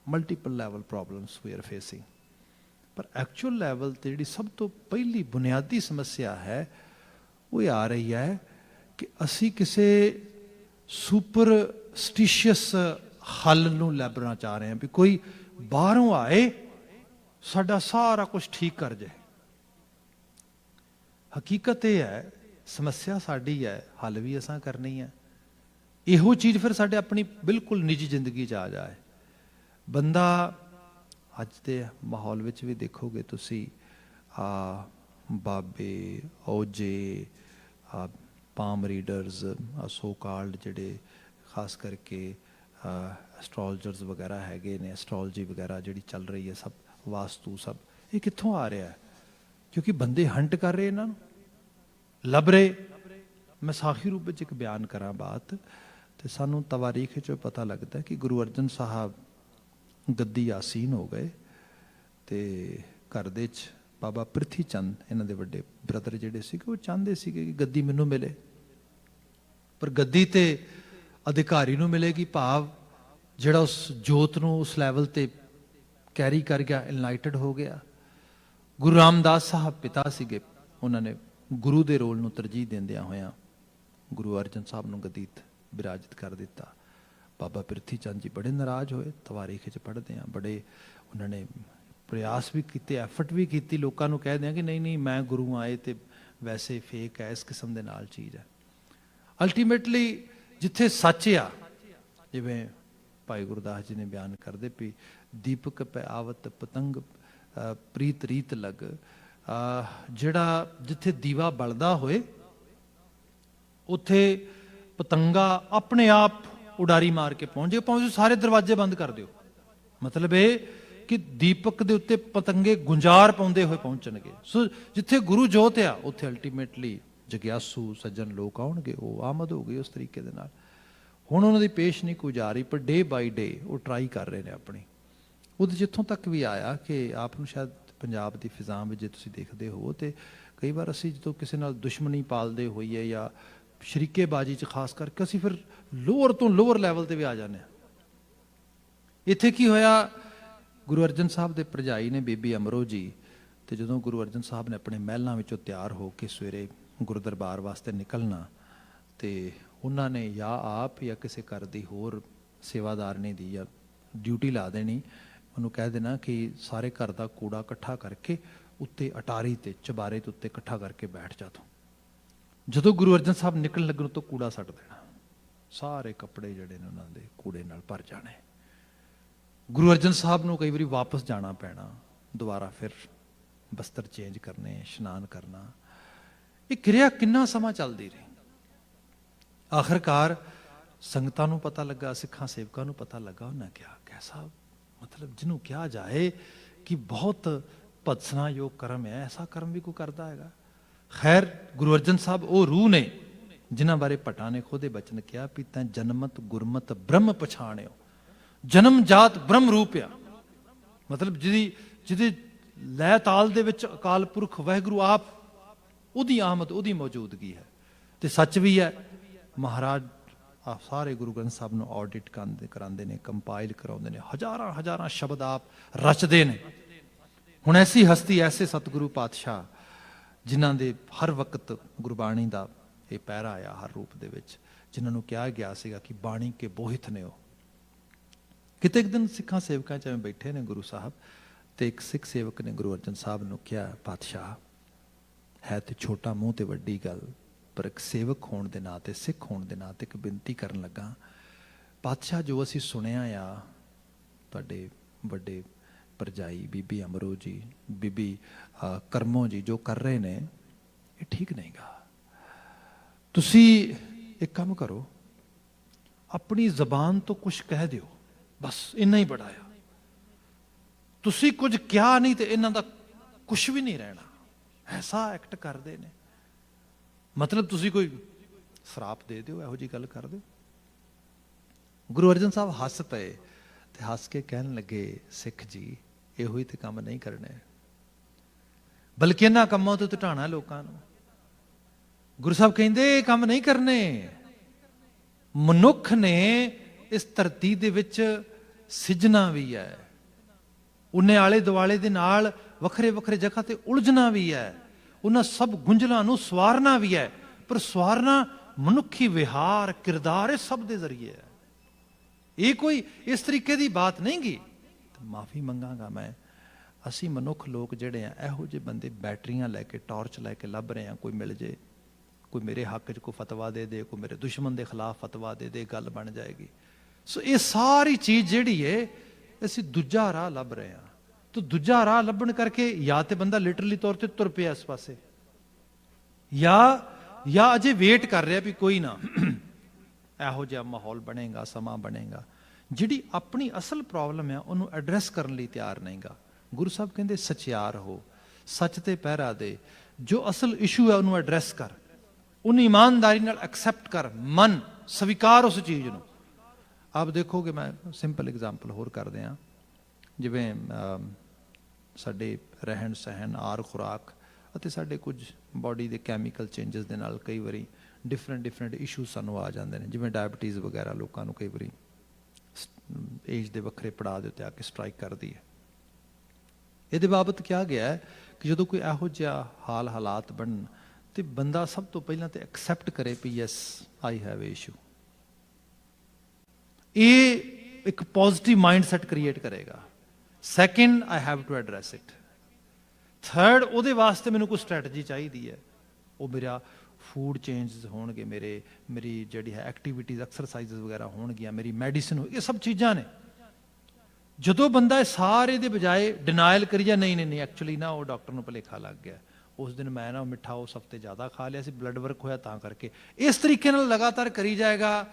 multiple level problems we are facing. ਪਰ ਐਕਚੁਅਲ ਲੈਵਲ ਤੇ ਜਿਹੜੀ ਸਭ ਤੋਂ ਪਹਿਲੀ ਬੁਨਿਆਦੀ ਸਮੱਸਿਆ ਹੈ ਉਹ ਇਹ ਆ ਰਹੀ ਹੈ ਕਿ ਅਸੀਂ ਕਿਸੇ ਸੁਪਰਸਟੀਸ਼ੀਅਸ ਹੱਲ ਨੂੰ ਲੱਭਣਾ ਚਾਹ ਰਹੇ ਹਾਂ ਵੀ ਕੋਈ ਬਾਹਰੋਂ ਆਏ ਸਾਡਾ ਸਾਰਾ ਕੁਝ ਠੀਕ ਕਰ ਜਾਏ। ਹਕੀਕਤ ਇਹ ਹੈ ਸਮੱਸਿਆ ਸਾਡੀ ਹੈ, ਹੱਲ ਵੀ ਅਸਾਂ ਕਰਨੀ ਹੈ। ਇਹੋ ਚੀਜ਼ ਫਿਰ ਸਾਡੇ ਆਪਣੀ ਬਿਲਕੁਲ ਨਿੱਜੀ ਜ਼ਿੰਦਗੀ 'ਚ ਆ ਜਾਏ। ਬੰਦਾ ਅੱਜ ਦੇ ਮਾਹੌਲ ਵਿੱਚ ਵੀ ਦੇਖੋਗੇ ਤੁਸੀਂ ਬਾਬੇ, ਔਜੇ, ਪਾਮ ਰੀਡਰਸ, ਸੋ ਕਾਲਡ ਜਿਹੜੇ ਖਾਸ ਕਰਕੇ ਐਸਟਰੋਲੋਜਰਸ ਵਗੈਰਾ ਹੈਗੇ ਨੇ, ਐਸਟਰੋਲੋਜੀ ਵਗੈਰਾ ਜਿਹੜੀ ਚੱਲ ਰਹੀ ਹੈ, ਸਭ ਵਾਸਤੂ ਸਭ ਇਹ ਕਿੱਥੋਂ ਆ ਰਿਹਾ? ਕਿਉਂਕਿ ਬੰਦੇ ਹੰਟ ਕਰ ਰਹੇ ਇਹਨਾਂ ਨੂੰ, ਲੱਭ ਰਹੇ। ਮੈਂ ਸਾਖੀ ਰੂਪ ਵਿੱਚ ਇੱਕ ਬਿਆਨ ਕਰਾਂ ਬਾਤ, ਤੇ ਸਾਨੂੰ ਤਵਾਰੀਖ 'ਚੋਂ ਪਤਾ ਲੱਗਦਾ ਕਿ ਗੁਰੂ ਅਰਜਨ ਸਾਹਿਬ ਗੱਦੀ ਆਸੀਨ ਹੋ ਗਏ ਤੇ ਘਰ ਦੇ 'ਚ ਬਾਬਾ ਪ੍ਰਿਥੀ ਚੰਦ ਇਹਨਾਂ ਦੇ ਵੱਡੇ ਬ੍ਰਦਰ ਜਿਹੜੇ ਸੀਗੇ ਉਹ ਚਾਹੁੰਦੇ ਸੀਗੇ ਕਿ ਗੱਦੀ ਮੈਨੂੰ ਮਿਲੇ, ਪਰ ਗੱਦੀ ਤੇ ਅਧਿਕਾਰੀ ਨੂੰ ਮਿਲੇਗੀ, ਭਾਵ ਜਿਹੜਾ ਉਸ ਜੋਤ ਨੂੰ ਉਸ ਲੈਵਲ ਤੇ ਕੈਰੀ ਕਰ ਗਿਆ, ਇਨਲਾਈਟਡ ਹੋ ਗਿਆ। ਗੁਰੂ ਰਾਮਦਾਸ ਸਾਹਿਬ ਪਿਤਾ ਸੀਗੇ, ਉਹਨਾਂ ਨੇ ਗੁਰੂ ਦੇ ਰੋਲ ਨੂੰ ਤਰਜੀਹ ਦਿੰਦਿਆਂ ਹੋਇਆਂ ਗੁਰੂ ਅਰਜਨ ਸਾਹਿਬ ਨੂੰ ਗੱਦੀ ਬਿਰਾਜਿਤ ਕਰ ਦਿੱਤਾ। ਬਾਬਾ ਪ੍ਰਿਥੀ ਚੰਦ ਜੀ ਬੜੇ ਨਾਰਾਜ਼ ਹੋਏ। ਤਵਾਰੀਖ 'ਚ ਪੜ੍ਹਦੇ ਹਾਂ, ਬੜੇ ਉਹਨਾਂ ਨੇ ਪ੍ਰਯਾਸ ਵੀ ਕੀਤੇ, ਐਫਰਟ ਵੀ ਕੀਤੀ, ਲੋਕਾਂ ਨੂੰ ਕਹਿ ਦਿਆਂ ਕਿ ਨਹੀਂ ਨਹੀਂ ਮੈਂ ਗੁਰੂ ਆਏ ਤੇ ਵੈਸੇ ਫੇਕ ਹੈ, ਇਸ ਕਿਸਮ ਦੇ ਨਾਲ ਚੀਜ਼ ਹੈ। ਅਲਟੀਮੇਟਲੀ ਜਿੱਥੇ ਸੱਚ ਆ, ਜਿਵੇਂ ਭਾਈ ਗੁਰਦਾਸ ਜੀ ਨੇ ਬਿਆਨ ਕਰਦੇ ਵੀ ਦੀਪਕ ਪੈ ਆਵਤ ਪਤੰਗ ਪ੍ਰੀਤ ਰੀਤ ਲਗ, ਜਿਹੜਾ ਜਿੱਥੇ ਦੀਵਾ ਬਲਦਾ ਹੋਏ ਉੱਥੇ ਪਤੰਗਾ ਆਪਣੇ ਆਪ ਉਡਾਰੀ ਮਾਰ ਕੇ ਪਹੁੰਚ ਜਾਏ, ਭਾਵੇਂ ਸਾਰੇ ਦਰਵਾਜ਼ੇ ਬੰਦ ਕਰ ਦਿਓ। ਮਤਲਬ ਇਹ ਕਿ ਦੀਪਕ ਦੇ ਉੱਤੇ ਪਤੰਗੇ ਗੁੰਜਾਰ ਪਾਉਂਦੇ ਹੋਏ ਪਹੁੰਚਣਗੇ। ਸੋ ਜਿੱਥੇ ਗੁਰੂ ਜੋਤ ਆ ਉੱਥੇ ਅਲਟੀਮੇਟਲੀ ਜਗਿਆਸੂ ਸੱਜਣ ਲੋਕ ਆਉਣਗੇ, ਉਹ ਆਮਦ ਹੋ ਗਈ ਉਸ ਤਰੀਕੇ ਦੇ ਨਾਲ। ਹੁਣ ਉਹਨਾਂ ਦੀ ਪੇਸ਼ ਨਹੀਂ ਕੋਈ ਜਾ ਰਹੀ, ਪਰ ਡੇ ਬਾਈ ਡੇ ਉਹ ਟਰਾਈ ਕਰ ਰਹੇ ਨੇ ਆਪਣੀ। ਉਹਦੇ ਜਿੱਥੋਂ ਤੱਕ ਵੀ ਆਇਆ ਕਿ ਆਪ ਨੂੰ ਸ਼ਾਇਦ ਪੰਜਾਬ ਦੀ ਫਿਜ਼ਾ ਵਿੱਚ ਜੇ ਤੁਸੀਂ ਦੇਖਦੇ ਹੋ ਤੇ ਕਈ ਵਾਰ ਅਸੀਂ ਜਦੋਂ ਕਿਸੇ ਨਾਲ ਦੁਸ਼ਮਣੀ ਪਾਲਦੇ ਹੋਈਏ ਜਾਂ ਸ਼ਰੀਕੇਬਾਜ਼ੀ 'ਚ ਖਾਸ ਕਰਕੇ ਅਸੀਂ ਫਿਰ ਲੋਅਰ ਤੋਂ ਲੋਅਰ ਲੈਵਲ ਤੇ ਵੀ ਆ ਜਾਂਦੇ ਹਾਂ। ਇੱਥੇ ਕੀ ਹੋਇਆ, ਗੁਰੂ ਅਰਜਨ ਸਾਹਿਬ ਦੇ ਭਰਜਾਈ ਨੇ ਬੀਬੀ ਅਮਰੋ ਜੀ, ਤੇ ਜਦੋਂ ਗੁਰੂ ਅਰਜਨ ਸਾਹਿਬ ਨੇ ਆਪਣੇ ਮਹਿਲਾਂ ਵਿੱਚੋਂ ਤਿਆਰ ਹੋ ਕੇ ਸਵੇਰੇ ਗੁਰੂ ਦਰਬਾਰ ਵਾਸਤੇ ਨਿਕਲਣਾ, ਤੇ ਉਹਨਾਂ ਨੇ ਜਾਂ ਆਪ ਜਾਂ ਕਿਸੇ ਘਰ ਦੀ ਹੋਰ ਸੇਵਾਦਾਰਨੀ ਦੀ ਜਾਂ ਡਿਊਟੀ ਲਾ ਦੇਣੀ, ਉਹਨੂੰ ਕਹਿ ਦੇਣਾ ਕਿ ਸਾਰੇ ਘਰ ਦਾ ਕੂੜਾ ਇਕੱਠਾ ਕਰਕੇ ਉੱਤੇ ਅਟਾਰੀ ਤੇ ਚਬਾਰੇ ਦੇ ਉੱਤੇ ਇਕੱਠਾ ਕਰਕੇ ਬੈਠ ਜਾ ਤੂੰ। ਜਦੋਂ ਗੁਰੂ ਅਰਜਨ ਸਾਹਿਬ ਨਿਕਲਣ ਲੱਗਣ ਤੋਂ ਕੂੜਾ ਸੱਟ ਦੇਣਾ, ਸਾਰੇ ਕੱਪੜੇ ਜਿਹੜੇ ਨੇ ਉਹਨਾਂ ਦੇ ਕੂੜੇ ਨਾਲ ਭਰ ਜਾਣੇ। ਗੁਰੂ ਅਰਜਨ ਸਾਹਿਬ ਨੂੰ ਕਈ ਵਾਰੀ ਵਾਪਸ ਜਾਣਾ ਪੈਣਾ, ਦੁਬਾਰਾ ਫਿਰ ਬਸਤਰ ਚੇਂਜ ਕਰਨੇ, ਇਸ਼ਨਾਨ ਕਰਨਾ। ਇਹ ਕਿਰਿਆ ਕਿੰਨਾ ਸਮਾਂ ਚੱਲਦੀ ਰਹੀ। ਆਖਰਕਾਰ ਸੰਗਤਾਂ ਨੂੰ ਪਤਾ ਲੱਗਾ, ਸਿੱਖਾਂ ਸੇਵਕਾਂ ਨੂੰ ਪਤਾ ਲੱਗਾ। ਉਹਨਾਂ ਕਿਹਾ ਕੈਸਾ ਮਤਲਬ ਜਿਹਨੂੰ ਕਿਹਾ ਜਾਏ ਕਿ ਬਹੁਤ ਭਦਸਨਾ ਯੋਗ ਕਰਮ ਹੈ, ਐਸਾ ਕਰਮ ਵੀ ਕੋਈ ਕਰਦਾ ਹੈਗਾ। ਖੈਰ ਗੁਰੂ ਅਰਜਨ ਸਾਹਿਬ ਉਹ ਰੂਹ ਨੇ ਜਿਨ੍ਹਾਂ ਬਾਰੇ ਭੱਟਾਂ ਨੇ ਖੁਦ ਇਹ ਬਚਨ ਕਿਹਾ ਵੀ ਤੈਂ ਜਨਮਤ ਗੁਰਮਤ ਬ੍ਰਹਮ ਪਛਾਣਿਓ। ਜਨਮ ਜਾਤ ਬ੍ਰਹਮ ਰੂਪ ਆ, ਮਤਲਬ ਜਿਹਦੀ ਲੈ ਤਾਲ ਦੇ ਵਿੱਚ ਅਕਾਲ ਪੁਰਖ ਵਾਹਿਗੁਰੂ ਆਪ, ਉਹਦੀ ਆਮਦ, ਉਹਦੀ ਮੌਜੂਦਗੀ ਹੈ। ਤੇ ਸੱਚ ਵੀ ਹੈ। ਮਹਾਰਾਜ ਆਪ ਸਾਰੇ ਗੁਰੂ ਗ੍ਰੰਥ ਸਾਹਿਬ ਨੂੰ ਆਡਿਟ ਕਰਾਉਂਦੇ ਨੇ, ਕੰਪਾਈਲ ਕਰਾਉਂਦੇ ਨੇ, ਹਜ਼ਾਰਾਂ ਹਜ਼ਾਰਾਂ ਸ਼ਬਦ ਆਪ ਰਚਦੇ ਨੇ। ਹੁਣ ਐਸੀ ਹਸਤੀ, ਐਸੇ ਸਤਿਗੁਰੂ ਪਾਤਸ਼ਾਹ ਜਿਨ੍ਹਾਂ ਦੇ ਹਰ ਵਕਤ ਗੁਰਬਾਣੀ ਦਾ ਇਹ ਪਹਿਰਾ ਆ ਹਰ ਰੂਪ ਦੇ ਵਿੱਚ, ਜਿਨ੍ਹਾਂ ਨੂੰ ਕਿਹਾ ਗਿਆ ਸੀਗਾ ਕਿ ਬਾਣੀ ਕੇ ਬੋਹਿਤ ਨੇ ਉਹ। ਕਿਤੇ ਇੱਕ ਦਿਨ ਸਿੱਖਾਂ ਸੇਵਕਾਂ 'ਚ ਬੈਠੇ ਨੇ ਗੁਰੂ ਸਾਹਿਬ, ਤੇ ਇੱਕ ਸਿੱਖ ਸੇਵਕ ਨੇ ਗੁਰੂ ਅਰਜਨ ਸਾਹਿਬ ਨੂੰ ਕਿਹਾ, ਪਾਤਸ਼ਾਹ ਹੈ ਤੇ ਛੋਟਾ ਮੂੰਹ ਤੇ ਵੱਡੀ ਗੱਲ, ਪਰ ਇੱਕ ਸੇਵਕ ਹੋਣ ਦੇ ਨਾਂ ਤੇ, ਸਿੱਖ ਹੋਣ ਦੇ ਨਾਂ ਤੇ ਇੱਕ ਬੇਨਤੀ ਕਰਨ ਲੱਗਾ। ਪਾਤਸ਼ਾਹ ਜੋ ਅਸੀਂ ਸੁਣਿਆ ਆ ਤੁਹਾਡੇ ਵੱਡੇ ਭਰਜਾਈ ਬੀਬੀ ਅਮਰੋ ਜੀ, ਬੀਬੀ ਕਰਮੋ ਜੀ ਜੋ ਕਰ ਰਹੇ ਨੇ ਇਹ ਠੀਕ ਨਹੀਂ ਗਾ। ਤੁਸੀਂ ਇੱਕ ਕੰਮ ਕਰੋ, ਆਪਣੀ ਜ਼ਬਾਨ ਤੋਂ ਕੁਝ ਕਹਿ ਦਿਓ, ਬਸ ਇੰਨਾ ਹੀ ਬੜਾ ਆ। ਤੁਸੀਂ ਕੁਝ ਕਿਹਾ ਨਹੀਂ ਤੇ ਇਹਨਾਂ ਦਾ ਕੁਝ ਵੀ ਨਹੀਂ ਰਹਿਣਾ। ਐਸਾ ਐਕਟ ਕਰਦੇ ਨੇ, ਮਤਲਬ ਤੁਸੀਂ ਕੋਈ ਸਰਾਪ ਦੇ ਦਿਓ, ਇਹੋ ਜਿਹੀ ਗੱਲ ਕਰ ਦਿਓ। ਗੁਰੂ ਅਰਜਨ ਸਾਹਿਬ ਹੱਸ ਪਏ ਤੇ ਹੱਸ ਕੇ ਕਹਿਣ ਲੱਗੇ, ਸਿੱਖ ਜੀ ਇਹੋ ਹੀ ਤੇ ਕੰਮ ਨਹੀਂ ਕਰਨੇ, ਬਲਕਿ ਇਹਨਾਂ ਕੰਮਾਂ ਤੋਂ ਟਿਕਾਣਾ ਲੋਕਾਂ ਨੂੰ। ਗੁਰੂ ਸਾਹਿਬ ਕਹਿੰਦੇ ਇਹ ਕੰਮ ਨਹੀਂ ਕਰਨੇ। ਮਨੁੱਖ ਨੇ ਇਸ ਧਰਤੀ ਦੇ ਵਿੱਚ ਸਿਜਣਾ ਵੀ ਹੈ, ਉਹਨੇ ਆਲੇ ਦੁਆਲੇ ਦੇ ਨਾਲ ਵੱਖਰੇ ਵੱਖਰੇ ਜਗ੍ਹਾ ਤੇ ਉਲਝਣਾ ਵੀ ਹੈ, ਉਹਨਾਂ ਸਭ ਗੁੰਝਲਾਂ ਨੂੰ ਸਵਾਰਨਾ ਵੀ ਹੈ, ਪਰ ਸਵਾਰਨਾ ਮਨੁੱਖੀ ਵਿਹਾਰ ਕਿਰਦਾਰ ਇਹ ਸਭ ਦੇ ਜ਼ਰੀਏ ਹੈ। ਇਹ ਕੋਈ ਇਸ ਤਰੀਕੇ ਦੀ ਬਾਤ ਨਹੀਂ ਗੀ। ਮਾਫੀ ਮੰਗਾਂਗਾ ਮੈਂ, ਅਸੀਂ ਮਨੁੱਖ ਲੋਕ ਜਿਹੜੇ ਆ ਇਹੋ ਜਿਹੇ ਬੰਦੇ ਬੈਟਰੀਆਂ ਲੈ ਕੇ ਟਾਰਚ ਲੈ ਕੇ ਲੱਭ ਰਹੇ ਆ, ਕੋਈ ਮਿਲ ਜੇ, ਕੋਈ ਮੇਰੇ ਹੱਕ 'ਚ ਕੋਈ ਫਤਵਾ ਦੇ ਦੇ, ਕੋਈ ਮੇਰੇ ਦੁਸ਼ਮਣ ਦੇ ਖਿਲਾਫ ਫਤਵਾ ਦੇ ਦੇ, ਗੱਲ ਬਣ ਜਾਏਗੀ। ਸੋ ਇਹ ਸਾਰੀ ਚੀਜ਼ ਜਿਹੜੀ ਏ ਅਸੀਂ ਦੂਜਾ ਰਾਹ ਲੱਭ ਰਹੇ ਹਾਂ। ਤਾਂ ਦੂਜਾ ਰਾਹ ਲੱਭਣ ਕਰਕੇ ਜਾਂ ਤੇ ਬੰਦਾ ਲਿਟਰਲੀ ਤੌਰ ਤੇ ਤੁਰ ਪਿਆ ਇਸ ਪਾਸੇ, ਜਾਂ ਅਜੇ ਵੇਟ ਕਰ ਰਿਹਾ ਵੀ ਕੋਈ ਨਾ ਇਹੋ ਜਿਹਾ ਮਾਹੌਲ ਬਣੇਗਾ, ਸਮਾਂ ਬਣੇਗਾ। ਜਿਹੜੀ ਆਪਣੀ ਅਸਲ ਪ੍ਰੋਬਲਮ ਹੈ ਉਹਨੂੰ ਐਡਰੈਸ ਕਰਨ ਲਈ ਤਿਆਰ ਨਹੀਂਗਾ। ਗੁਰੂ ਸਾਹਿਬ ਕਹਿੰਦੇ ਸਚਿਆਰ ਹੋ, ਸੱਚ ਤੇ ਪਹਿਰਾ ਦੇ, ਜੋ ਅਸਲ ਇਸ਼ੂ ਹੈ ਉਹਨੂੰ ਐਡਰੈਸ ਕਰ, ਉਹਨੂੰ ਈਮਾਨਦਾਰੀ ਨਾਲ ਐਕਸੈਪਟ ਕਰ, ਮਨ ਸਵੀਕਾਰ ਉਸ ਚੀਜ਼ ਨੂੰ। ਆਪ ਦੇਖੋਗੇ, ਮੈਂ ਸਿੰਪਲ ਐਗਜ਼ਾਮਪਲ ਹੋਰ ਕਰਦੇ ਹਾਂ, ਜਿਵੇਂ ਸਾਡੇ ਰਹਿਣ ਸਹਿਣ, ਆਰ ਖੁਰਾਕ ਅਤੇ ਸਾਡੇ ਕੁਝ ਬਾਡੀ ਦੇ ਕੈਮੀਕਲ ਚੇਂਜਸ ਦੇ ਨਾਲ ਕਈ ਵਾਰੀ ਡਿਫਰੈਂਟ ਇਸ਼ੂ ਸਾਨੂੰ ਆ ਜਾਂਦੇ ਨੇ, ਜਿਵੇਂ ਡਾਇਬਟੀਜ਼ ਵਗੈਰਾ ਲੋਕਾਂ ਨੂੰ ਕਈ ਵਾਰੀ ਏਜ ਦੇ ਵੱਖਰੇ ਪੜਾਅ ਦੇ ਉੱਤੇ ਆ ਕੇ ਸਟ੍ਰਾਈਕ ਕਰਦੀ ਹੈ। ਇਹਦੇ ਬਾਬਤ ਕਿਹਾ ਗਿਆ ਹੈ ਕਿ ਜਦੋਂ ਕੋਈ ਇਹੋ ਜਿਹਾ ਹਾਲਾਤ ਬਣਨ ਤੇ ਬੰਦਾ ਸਭ ਤੋਂ ਪਹਿਲਾਂ ਤੇ ਐਕਸੈਪਟ ਕਰੇ ਵੀ yes I have a issue. ਇਹ ਇੱਕ ਪੋਜ਼ਿਟਿਵ ਮਾਈਂਡ ਸੈਟ ਕ੍ਰੀਏਟ ਕਰੇਗਾ। Second, I have to address it. Third, ਉਹਦੇ ਵਾਸਤੇ ਮੈਨੂੰ ਕੋਈ ਸਟ੍ਰੈਟਜੀ ਚਾਹੀਦੀ ਹੈ। ਉਹ ਮੇਰਾ ਫੂਡ ਚੇਂਜਸ ਹੋਣਗੇ, ਮੇਰੀ ਜਿਹੜੀ ਹੈ ਐਕਟੀਵਿਟੀਜ਼, ਐਕਸਰਸਾਈਜ਼ ਵਗੈਰਾ ਹੋਣਗੀਆਂ, ਮੇਰੀ ਮੈਡੀਸਿਨ ਹੋ, ਇਹ ਸਭ ਚੀਜ਼ਾਂ ਨੇ। ਜਦੋਂ ਬੰਦਾ ਇਹ ਸਾਰੇ ਦੇ ਬਜਾਏ ਡਿਨਾਇਲ ਕਰੀ ਜਾ, ਨਹੀਂ ਐਕਚੁਅਲੀ ਨਾ ਉਹ ਡਾਕਟਰ ਨੂੰ ਭੁਲੇਖਾ ਲੱਗ ਗਿਆ, ਉਸ ਦਿਨ ਮੈਂ ਨਾ ਮਿੱਠਾ ਉਸ ਹਫ਼ਤੇ ਜ਼ਿਆਦਾ ਖਾ ਲਿਆ ਸੀ, ਬਲੱਡ ਵਰਕ ਹੋਇਆ ਤਾਂ ਕਰਕੇ, ਇਸ ਤਰੀਕੇ ਨਾਲ ਲਗਾਤਾਰ ਕਰੀ ਜਾਏਗਾ,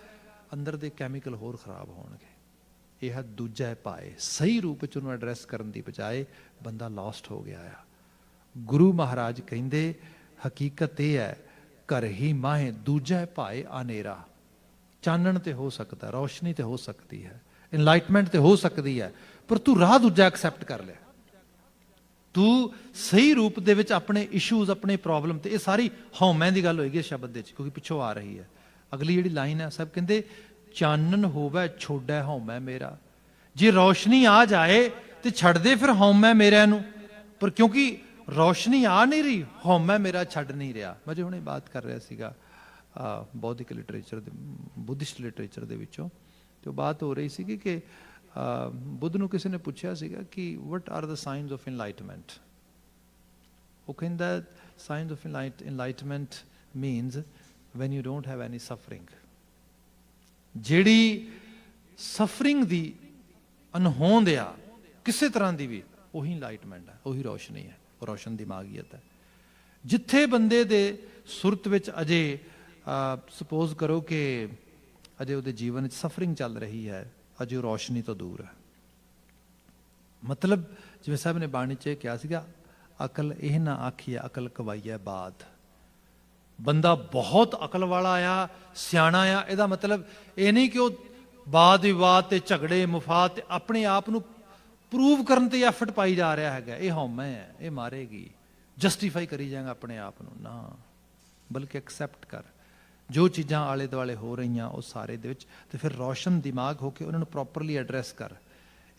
ਅੰਦਰ ਦੇ ਕੈਮੀਕਲ ਹੋਰ ਖਰਾਬ ਹੋਣਗੇ। ਇਹ ਹੈ ਦੂਜਾ ਪਾਏ। ਸਹੀ ਰੂਪ ਵਿੱਚ ਉਹਨੂੰ ਐਡਰੈਸ ਕਰਨ ਦੀ ਬਜਾਏ ਬੰਦਾ ਲੌਸਟ ਹੋ ਗਿਆ ਆ। ਗੁਰੂ ਮਹਾਰਾਜ ਕਹਿੰਦੇ ਹਕੀਕਤ ਇਹ ਹੈ, ਘਰ ਹੀ ਮਾਹੇ ਦੂਜਾ ਪਾਏ ਆਨੇਰਾ। ਚਾਨਣ ਤੇ ਹੋ ਸਕਦਾ, ਰੌਸ਼ਨੀ ਤੇ ਹੋ ਸਕਦੀ ਹੈ, ਇਨਲਾਈਟਮੈਂਟ ਤੇ ਹੋ ਸਕਦੀ ਹੈ, ਪਰ ਤੂੰ ਰਾਹ ਦੂਜਾ ਐਕਸੈਪਟ ਕਰ ਲਿਆ। ਤੂੰ ਸਹੀ ਰੂਪ ਦੇ ਵਿੱਚ ਆਪਣੇ ਇਸ਼ੂਜ਼, ਆਪਣੇ ਪ੍ਰੋਬਲਮ, ਤੇ ਇਹ ਸਾਰੀ ਹਉਮੈ ਦੀ ਗੱਲ ਹੋਏਗੀ ਸ਼ਬਦ ਦੇ ਵਿੱਚ, ਕਿਉਂਕਿ ਪਿੱਛੋਂ ਆ ਰਹੀ ਹੈ। ਅਗਲੀ ਜਿਹੜੀ ਲਾਈਨ ਹੈ, ਸਭ ਕਹਿੰਦੇ ਚਾਨਣ ਹੋਵੇ ਛੋੜੈ ਹਉਮੈ ਮੇਰਾ। ਜੇ ਰੌਸ਼ਨੀ ਆ ਜਾਏ ਤੇ ਛੱਡ ਦੇ ਫਿਰ ਹਉਮੈ ਮੇਰਿਆਂ ਨੂੰ, ਪਰ ਕਿਉਂਕਿ ਰੌਸ਼ਨੀ ਆ ਨਹੀਂ ਰਹੀ, ਹਉਮੈ ਮੇਰਾ ਛੱਡ ਨਹੀਂ ਰਿਹਾ। ਮੈਂ ਜੇ ਹੁਣੇ ਬਾਤ ਕਰ ਰਿਹਾ ਸੀਗਾ ਬੌਧਿਕ ਲਿਟਰੇਚਰ ਦੇ, ਬੁੱਧਿਸਟ ਲਿਟਰੇਚਰ ਦੇ ਵਿੱਚੋਂ, ਤੇ ਉਹ ਬਾਤ ਹੋ ਰਹੀ ਸੀਗੀ ਕਿ ਬੁੱਧ ਨੂੰ ਕਿਸੇ ਨੇ ਪੁੱਛਿਆ ਸੀਗਾ ਕਿ what are the signs of enlightenment. ਉਹ ਕਹਿੰਦਾ signs of enlightenment means when you don't have any suffering. ਜਿਹੜੀ ਸਫਰਿੰਗ ਦੀ ਅਨਹੋਂਦ ਆ ਕਿਸੇ ਤਰ੍ਹਾਂ ਦੀ ਵੀ, ਉਹੀ ਇਨਲਾਈਟਮੈਂਟ ਹੈ, ਉਹੀ ਰੌਸ਼ਨੀ ਹੈ, ਉਹ ਰੌਸ਼ਨ ਦਿਮਾਗੀਅਤ ਹੈ। ਜਿੱਥੇ ਬੰਦੇ ਦੇ ਸੁਰਤ ਵਿੱਚ ਅਜੇ ਸਪੋਜ਼ ਕਰੋ ਕਿ ਅਜੇ ਉਹਦੇ ਜੀਵਨ ਵਿੱਚ ਸਫਰਿੰਗ ਚੱਲ ਰਹੀ ਹੈ, ਅਜੇ ਉਹ ਰੌਸ਼ਨੀ ਤੋਂ ਦੂਰ ਹੈ। ਮਤਲਬ ਜਿਵੇਂ ਸਾਹਿਬ ਨੇ ਬਾਣੀ 'ਚ ਕਿਹਾ ਸੀਗਾ, ਅਕਲ ਇਹ ਨਾ ਆਖੀਏ ਅਕਲ ਕਵਾਈਏ ਬਾਦ। ਬੰਦਾ ਬਹੁਤ ਅਕਲ ਵਾਲਾ ਆ, ਸਿਆਣਾ ਆ, ਇਹਦਾ ਮਤਲਬ ਇਹ ਨਹੀਂ ਕਿ ਉਹ ਬਾਦ ਵਿਵਾਦ ਤੇ ਝਗੜੇ ਮੁਫਾਦ ਤੇ ਆਪਣੇ ਆਪ ਨੂੰ ਪ੍ਰੂਵ ਕਰਨ ਤੇ ਐਫਰਟ ਪਾਈ ਜਾ ਰਿਹਾ ਹੈਗਾ। ਇਹ ਹਉਮੈ ਹੈ, ਇਹ ਮਾਰੇਗੀ। ਜਸਟੀਫਾਈ ਕਰੀ ਜਾਏਗਾ ਆਪਣੇ ਆਪ ਨੂੰ, ਨਾ, ਬਲਕਿ ਐਕਸੈਪਟ ਕਰ ਜੋ ਚੀਜ਼ਾਂ ਆਲੇ ਦੁਆਲੇ ਹੋ ਰਹੀਆਂ ਉਹ ਸਾਰੇ ਦੇ ਵਿੱਚ, ਤੇ ਫਿਰ ਰੌਸ਼ਨ ਦਿਮਾਗ ਹੋ ਕੇ ਉਹਨਾਂ ਨੂੰ ਪ੍ਰੋਪਰਲੀ ਐਡਰੈਸ ਕਰ।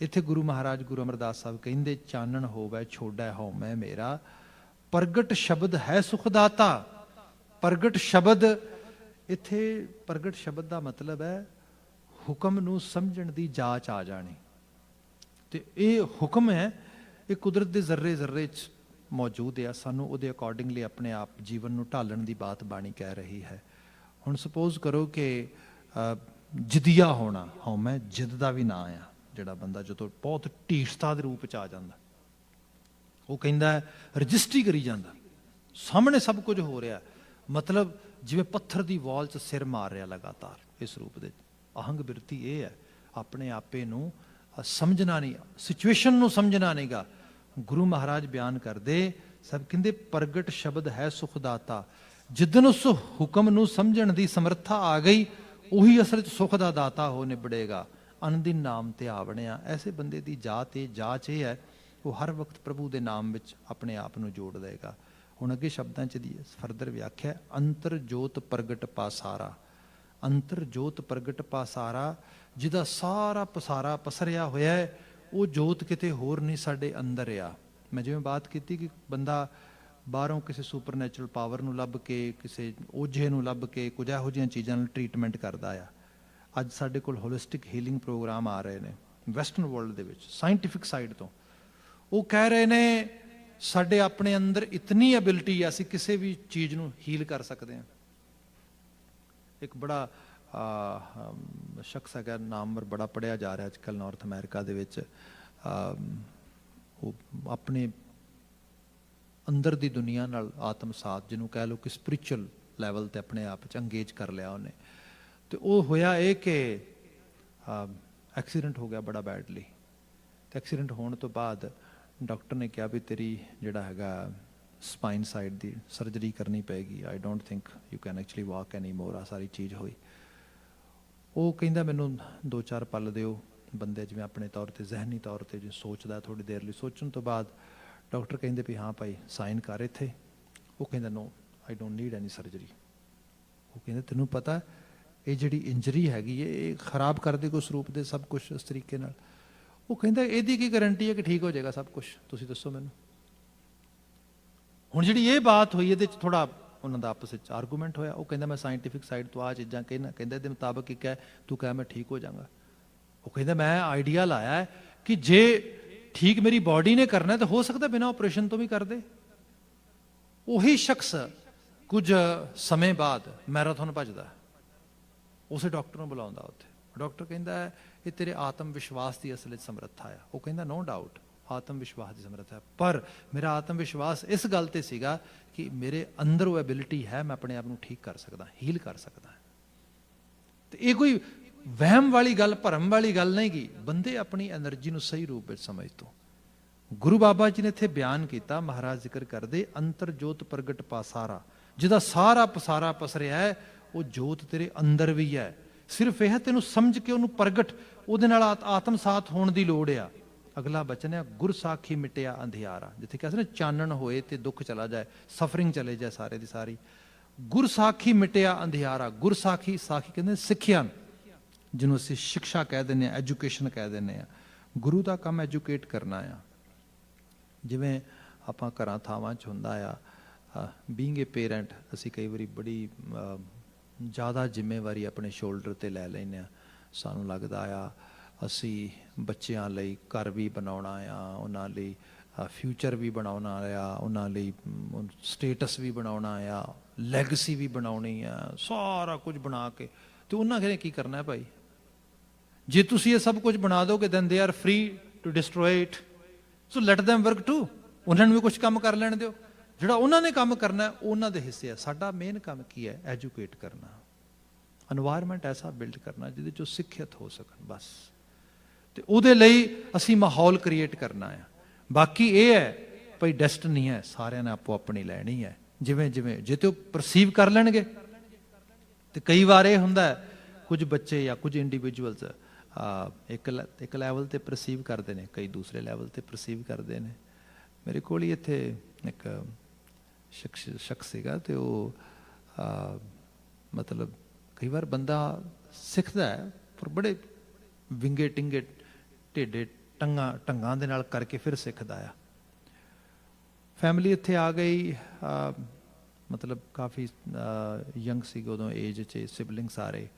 ਇੱਥੇ ਗੁਰੂ ਮਹਾਰਾਜ ਗੁਰੂ ਅਮਰਦਾਸ ਸਾਹਿਬ ਕਹਿੰਦੇ ਚਾਨਣ ਹੋਵੇ ਛੋੜੈ ਹਉਮੈ ਮੇਰਾ, ਪ੍ਰਗਟ ਸ਼ਬਦ ਹੈ ਸੁਖਦਾਤਾ। ਪ੍ਰਗਟ ਸ਼ਬਦ, ਇੱਥੇ ਪ੍ਰਗਟ ਸ਼ਬਦ ਦਾ ਮਤਲਬ ਹੈ ਹੁਕਮ ਨੂੰ ਸਮਝਣ ਦੀ ਜਾਚ ਆ ਜਾਣੀ। ਤੇ ਇਹ ਹੁਕਮ ਹੈ, ਇਹ ਕੁਦਰਤ ਦੇ ਜ਼ਰਰੇ ਜ਼ਰਰੇ 'ਚ ਮੌਜੂਦ ਹੈ, ਸਾਨੂੰ ਉਹਦੇ ਅਕੋਰਡਿੰਗਲੀ ਆਪਣੇ ਆਪ ਜੀਵਨ ਨੂੰ ਢਾਲਣ ਦੀ ਬਾਤ ਬਾਣੀ ਕਹਿ ਰਹੀ ਹੈ। ਹੁਣ ਸਪੋਜ਼ ਕਰੋ ਕਿ ਜਿੱਦੀਆ ਹੋਣਾ, ਹਉਮੈ ਜਿੱਦ ਦਾ ਵੀ ਨਾਂ ਆ, ਜਿਹੜਾ ਬੰਦਾ ਜਦੋਂ ਬਹੁਤ ਢੀਠਤਾ ਦੇ ਰੂਪ 'ਚ ਆ ਜਾਂਦਾ, ਉਹ ਕਹਿੰਦਾ ਰਜਿਸਟਰੀ ਕਰੀ ਜਾਂਦਾ, ਸਾਹਮਣੇ ਸਭ ਕੁਝ ਹੋ ਰਿਹਾ, ਮਤਲਬ ਜਿਵੇਂ ਪੱਥਰ ਦੀ ਵਾਲ 'ਚ ਸਿਰ ਮਾਰ ਰਿਹਾ ਲਗਾਤਾਰ, ਇਸ ਰੂਪ ਦੇ। ਅਹੰਗ ਬਿਰਤੀ ਇਹ ਹੈ, ਆਪਣੇ ਆਪੇ ਨੂੰ ਸਮਝਣਾ ਨਹੀਂ, ਸਿਚੁਏਸ਼ਨ ਨੂੰ ਸਮਝਣਾ ਨਹੀਂਗਾ। ਗੁਰੂ ਮਹਾਰਾਜ ਬਿਆਨ ਕਰਦੇ, ਸਭ ਕਹਿੰਦੇ ਪ੍ਰਗਟ ਸ਼ਬਦ ਹੈ ਸੁਖਦਾਤਾ। ਜਿੱਦਨ ਉਸ ਹੁਕਮ ਨੂੰ ਸਮਝਣ ਦੀ ਸਮਰੱਥਾ ਆ ਗਈ, ਉਹੀ ਅਸਲ 'ਚ ਸੁਖ ਦਾ ਦਾਤਾ ਹੋ ਨਿਬੜੇਗਾ। ਅਨਦਿਨ ਨਾਮ ਤੇ ਆਵਣਿਆ, ਐਸੇ ਬੰਦੇ ਦੀ ਜਾਤ ਇਹ ਜਾਚ ਇਹ ਹੈ, ਉਹ ਹਰ ਵਕਤ ਪ੍ਰਭੂ ਦੇ ਨਾਮ ਵਿੱਚ ਆਪਣੇ ਆਪ ਨੂੰ ਜੋੜ ਦੇਗਾ। ਹੁਣ ਅੱਗੇ ਸ਼ਬਦਾਂ 'ਚ ਦੀ ਫਰਦਰ ਵਿਆਖਿਆ, ਅੰਤਰ ਜੋਤ ਪ੍ਰਗਟ ਪਾਸਾਰਾ। ਅੰਤਰ ਜੋਤ ਪ੍ਰਗਟ ਪਾਸਾਰਾ, ਜਿਹਦਾ ਸਾਰਾ ਪਸਾਰਾ ਪਸਰਿਆ ਹੋਇਆ ਹੈ, ਉਹ ਜੋਤ ਕਿਤੇ ਹੋਰ ਨਹੀਂ, ਸਾਡੇ ਅੰਦਰ ਆ। मैं जिवें बात की कि बंदा बाहरों किसी सुपरनैचुरल पावर ਨੂੰ ਲੱਭ ਕੇ ਕਿਸੇ ਓਝੇ ਨੂੰ ਲੱਭ ਕੇ ਕੁਝ ਇਹੋ ਜਿਹੀਆਂ ਚੀਜ਼ਾਂ ਨਾਲ ਟ੍ਰੀਟਮੈਂਟ ਕਰਦਾ ਆ। ਅੱਜ ਸਾਡੇ ਕੋਲ ਹੋਲਿਸਟਿਕ ਹੀਲਿੰਗ ਪ੍ਰੋਗਰਾਮ ਆ ਰਹੇ ਨੇ ਵੈਸਟਰਨ ਵਰਲਡ ਦੇ ਵਿੱਚ ਸਾਇੰਟੀਫਿਕ ਸਾਈਡ ਤੋਂ। ਉਹ ਕਹਿ ਰਹੇ ਨੇ ਸਾਡੇ ਆਪਣੇ ਅੰਦਰ ਇਤਨੀ ਐਬਿਲਿਟੀ ਆ, ਅਸੀਂ ਕਿਸੇ ਵੀ ਚੀਜ਼ ਨੂੰ ਹੀਲ ਕਰ ਸਕਦੇ ਹਾਂ। ਇੱਕ ਬੜਾ ਸ਼ਖਸ ਹੈਗਾ, ਨਾਮ ਬੜਾ ਪੜ੍ਹਿਆ ਜਾ ਰਿਹਾ ਅੱਜ ਕੱਲ੍ਹ ਨਾਰਥ ਅਮਰੀਕਾ ਦੇ ਵਿੱਚ। ਉਹ ਆਪਣੇ ਅੰਦਰ ਦੀ ਦੁਨੀਆ ਨਾਲ ਆਤਮ ਸਾਥ, ਜਿਹਨੂੰ ਕਹਿ ਲਓ ਕਿ ਸਪਿਰਿਚੁਅਲ ਲੈਵਲ 'ਤੇ ਆਪਣੇ ਆਪ 'ਚ ਅੰਗੇਜ ਕਰ ਲਿਆ ਉਹਨੇ। ਤੇ ਉਹ ਹੋਇਆ ਇਹ ਕਿ ਐਕਸੀਡੈਂਟ ਹੋ ਗਿਆ ਬੜਾ ਬੈਡਲੀ। ਤੇ ਐਕਸੀਡੈਂਟ ਹੋਣ ਤੋਂ ਬਾਅਦ ਡਾਕਟਰ ਨੇ ਕਿਹਾ ਵੀ ਤੇਰੀ ਜਿਹੜਾ ਹੈਗਾ ਸਪਾਈਨ ਸਾਈਡ ਦੀ ਸਰਜਰੀ ਕਰਨੀ ਪਏਗੀ। I don't think you can actually walk any more. ਆ ਸਾਰੀ ਚੀਜ਼ ਹੋਈ। ਉਹ ਕਹਿੰਦਾ ਮੈਨੂੰ 2-4 ਪਲ ਦਿਓ। ਬੰਦੇ ਜਿਵੇਂ ਆਪਣੇ ਤੌਰ 'ਤੇ ਜ਼ਹਿਨੀ ਤੌਰ 'ਤੇ ਜੋ ਸੋਚਦਾ ਥੋੜ੍ਹੀ ਦੇਰ ਲਈ, ਸੋਚਣ ਤੋਂ ਬਾਅਦ ਡਾਕਟਰ ਕਹਿੰਦੇ ਵੀ ਹਾਂ ਭਾਈ ਸਾਈਨ ਕਰ ਇੱਥੇ। ਉਹ ਕਹਿੰਦਾ no, I don't need any surgery. ਉਹ ਕਹਿੰਦੇ ਤੈਨੂੰ ਪਤਾ ਇਹ ਜਿਹੜੀ ਇੰਜਰੀ ਹੈਗੀ ਹੈ ਇਹ ਖਰਾਬ ਕਰ ਦੇ ਉਸ ਰੂਪ ਦੇ ਸਭ ਕੁਛ ਇਸ ਤਰੀਕੇ ਨਾਲ। ਉਹ ਕਹਿੰਦਾ ਇਹਦੀ ਕੀ ਗਾਰੰਟੀ ਹੈ ਕਿ ਠੀਕ ਹੋ ਜਾਏਗਾ ਸਭ ਕੁਛ, ਤੁਸੀਂ ਦੱਸੋ ਮੈਨੂੰ। ਹੁਣ ਜਿਹੜੀ ਇਹ ਬਾਤ ਹੋਈ ਇਹਦੇ 'ਚ ਥੋੜਾ ਉਹਨਾਂ ਦਾ ਆਪਸ ਵਿੱਚ ਆਰਗੂਮੈਂਟ ਹੋਇਆ। ਉਹ ਕਹਿੰਦਾ ਮੈਂ ਸਾਇੰਟੀਫਿਕ ਸਾਈਡ ਤੋਂ ਆਹ ਚੀਜ਼ਾਂ ਕਹਿਣਾ, ਕਹਿੰਦਾ ਇਹਦੇ ਮੁਤਾਬਕ ਇੱਕ ਹੈ ਤੂੰ ਕਹਿ ਮੈਂ ਠੀਕ ਹੋ ਜਾਵਾਂਗਾ। ਉਹ ਕਹਿੰਦਾ ਮੈਂ ਆਈਡੀਆ ਲਾਇਆ ਹੈ ਕਿ ਜੇ ਠੀਕ ਮੇਰੀ ਬਾਡੀ ਨੇ ਕਰਨਾ ਤਾਂ ਹੋ ਸਕਦਾ ਬਿਨਾਂ ਆਪਰੇਸ਼ਨ ਤੋਂ ਵੀ ਕਰ ਦੇ। ਉਹੀ ਸ਼ਖਸ ਕੁਝ ਸਮੇਂ ਬਾਅਦ ਮੈਰਾਥਨ ਭੱਜਦਾ, ਉਸੇ ਡਾਕਟਰ ਨੂੰ ਬੁਲਾਉਂਦਾ ਉੱਥੇ। ਡਾਕਟਰ ਕਹਿੰਦਾ ਇਹ ਤੇਰੇ ਆਤਮ ਵਿਸ਼ਵਾਸ ਦੀ ਅਸਲ ਵਿੱਚ ਸਮਰੱਥਾ ਆ। ਉਹ ਕਹਿੰਦਾ ਨੋ ਡਾਊਟ ਆਤਮ ਵਿਸ਼ਵਾਸ ਦੀ ਸਮਰੱਥਾ, ਪਰ ਮੇਰਾ ਆਤਮ ਵਿਸ਼ਵਾਸ ਇਸ ਗੱਲ ਤੇ ਸੀਗਾ ਕਿ ਮੇਰੇ ਅੰਦਰ ਉਹ ਐਬਿਲਿਟੀ ਹੈ, ਮੈਂ ਆਪਣੇ ਆਪ ਨੂੰ ਠੀਕ ਕਰ ਸਕਦਾ, ਹੀਲ ਕਰ ਸਕਦਾ। ਤੇ ਇਹ ਕੋਈ ਵਹਿਮ ਵਾਲੀ ਗੱਲ, ਭਰਮ ਵਾਲੀ ਗੱਲ ਨਹੀਂ ਗੀ। ਬੰਦੇ ਆਪਣੀ ਐਨਰਜੀ ਨੂੰ ਸਹੀ ਰੂਪ ਵਿੱਚ ਸਮਝ ਤੋਂ। ਗੁਰੂ ਬਾਬਾ ਜੀ ਨੇ ਇੱਥੇ ਬਿਆਨ ਕੀਤਾ, ਮਹਾਰਾਜ ਜ਼ਿਕਰ ਕਰਦੇ ਅੰਤਰ ਜੋਤ ਪ੍ਰਗਟ ਪਾਸਾਰਾ, ਜਿਹਦਾ ਸਾਰਾ ਪਸਾਰਾ ਪਸਰਿਆ ਹੈ ਉਹ ਜੋਤ ਤੇਰੇ ਅੰਦਰ ਵੀ ਹੈ। ਸਿਰਫ ਇਹ ਤੈਨੂੰ ਸਮਝ ਕੇ ਉਹਨੂੰ ਪ੍ਰਗਟ, ਉਹਦੇ ਨਾਲ ਆਤਮ ਸਾਥ ਹੋਣ ਦੀ ਲੋੜ ਆ। ਅਗਲਾ ਬਚਨ ਹੈ ਗੁਰ ਸਾਖੀ ਮਿਟਿਆ ਅੰਧਿਆਰਾ। ਜਿੱਥੇ ਕਹਿੰਦੇ ਨੇ ਚਾਨਣ ਹੋਏ ਤੇ ਦੁੱਖ ਚਲਾ ਜਾਏ, ਸਫਰਿੰਗ ਚਲੇ ਜਾਏ ਸਾਰੇ ਦੀ ਸਾਰੀ। ਗੁਰ ਸਾਖੀ ਮਿਟਿਆ ਅੰਧਿਆਰਾ। ਗੁਰ ਸਾਖੀ, ਸਾਖੀ ਕਹਿੰਦੇ ਸਿੱਖਿਆ, ਜਿਹਨੂੰ ਅਸੀਂ ਸਿੱਖਿਆ ਕਹਿ ਦਿੰਦੇ ਹਾਂ, ਐਜੂਕੇਸ਼ਨ ਕਹਿ ਦਿੰਦੇ ਹਾਂ। ਗੁਰੂ ਦਾ ਕੰਮ ਐਜੂਕੇਟ ਕਰਨਾ ਆ। ਜਿਵੇਂ ਆਪਾਂ ਘਰਾਂ ਥਾਵਾਂ 'ਚ ਹੁੰਦਾ ਆ, ਬੀਇੰਗ ਏ ਪੇਰੈਂਟ ਅਸੀਂ ਕਈ ਵਾਰੀ ਬੜੀ ਜ਼ਿਆਦਾ ਜ਼ਿੰਮੇਵਾਰੀ ਆਪਣੇ ਸ਼ੋਲਡਰ 'ਤੇ ਲੈ ਲੈਂਦੇ ਹਾਂ। ਸਾਨੂੰ ਲੱਗਦਾ ਆ ਅਸੀਂ ਬੱਚਿਆਂ ਲਈ ਘਰ ਵੀ ਬਣਾਉਣਾ ਆ, ਉਹਨਾਂ ਲਈ ਫਿਊਚਰ ਵੀ ਬਣਾਉਣਾ ਆ, ਉਹਨਾਂ ਲਈ ਸਟੇਟਸ ਵੀ ਬਣਾਉਣਾ ਆ, ਲੈਗਸੀ ਵੀ ਬਣਾਉਣੀ ਆ, ਸਾਰਾ ਕੁਝ ਬਣਾ ਕੇ। ਤੇ ਉਹਨਾਂ ਨੇ ਕੀ ਕਰਨਾ ਹੈ ਭਾਈ? ਜੇ ਤੁਸੀਂ ਇਹ ਸਭ ਕੁਝ ਬਣਾ ਦੋਗੇ then they are free to destroy it, so let them work too। ਉਹਨਾਂ ਨੂੰ ਵੀ ਕੁਝ ਕੰਮ ਕਰ ਲੈਣ ਦਿਓ। ਜਿਹੜਾ ਉਹਨਾਂ ਨੇ ਕੰਮ ਕਰਨਾ ਉਹਨਾਂ ਦੇ ਹਿੱਸੇ ਆ। ਸਾਡਾ ਮੇਨ ਕੰਮ ਕੀ ਹੈ? ਐਜੂਕੇਟ ਕਰਨਾ, এনवायरमेंट ਐਸਾ ਬਿਲਡ ਕਰਨਾ ਜਿਹਦੇ 'ਚੋਂ ਸਿੱਖਿਅਤ ਹੋ ਸਕਣ ਬਸ। ਤੇ ਉਹਦੇ ਲਈ ਅਸੀਂ ਮਾਹੌਲ ਕ੍ਰੀਏਟ ਕਰਨਾ ਆ। ਬਾਕੀ ਇਹ ਹੈ ਭਾਈ ਡੈਸਟਨੀ ਹੈ, ਸਾਰਿਆਂ ਨੇ ਆਪੋ ਆਪਣੀ ਲੈਣੀ ਹੈ। ਜਿਵੇਂ ਜਿਵੇਂ ਜੇ ਤੇ ਉਹ ਪਰਸੀਵ ਕਰ ਲੈਣਗੇ। ਤੇ ਕਈ ਵਾਰ ਇਹ ਹੁੰਦਾ ਕੁਝ ਬੱਚੇ ਜਾਂ ਕੁਝ ਇੰਡੀਵਿਜੂਅਲਸ ਇੱਕ ਲੈਵਲ ਤੇ ਪਰਸੀਵ ਕਰਦੇ ਨੇ, ਕਈ ਦੂਸਰੇ ਲੈਵਲ ਤੇ ਪਰਸੀਵ ਕਰਦੇ ਨੇ। ਮੇਰੇ ਕੋਲ ਹੀ ਇੱਥੇ ਇੱਕ ਸ਼ਖਸ ਸੀਗਾ ਤੇ ਉਹ ਮਤਲਬ ਕਈ ਵਾਰ ਬੰਦਾ ਸਿੱਖਦਾ ਹੈ ਪਰ ਬੜੇ ਵਿੰਗੇ ਟਿੰਗੇ ਢੇਡੇ ਢੰਗਾਂ ਦੇ ਨਾਲ ਕਰਕੇ ਫਿਰ ਸਿੱਖਦਾ ਆ। ਫੈਮਿਲੀ ਇੱਥੇ ਆ ਗਈ, ਮਤਲਬ ਕਾਫੀ ਯੰਗ ਸੀ ਉਦੋਂ ਏਜ 'ਚ, ਸਿਬਲਿੰਗ ਸਾਰੇ।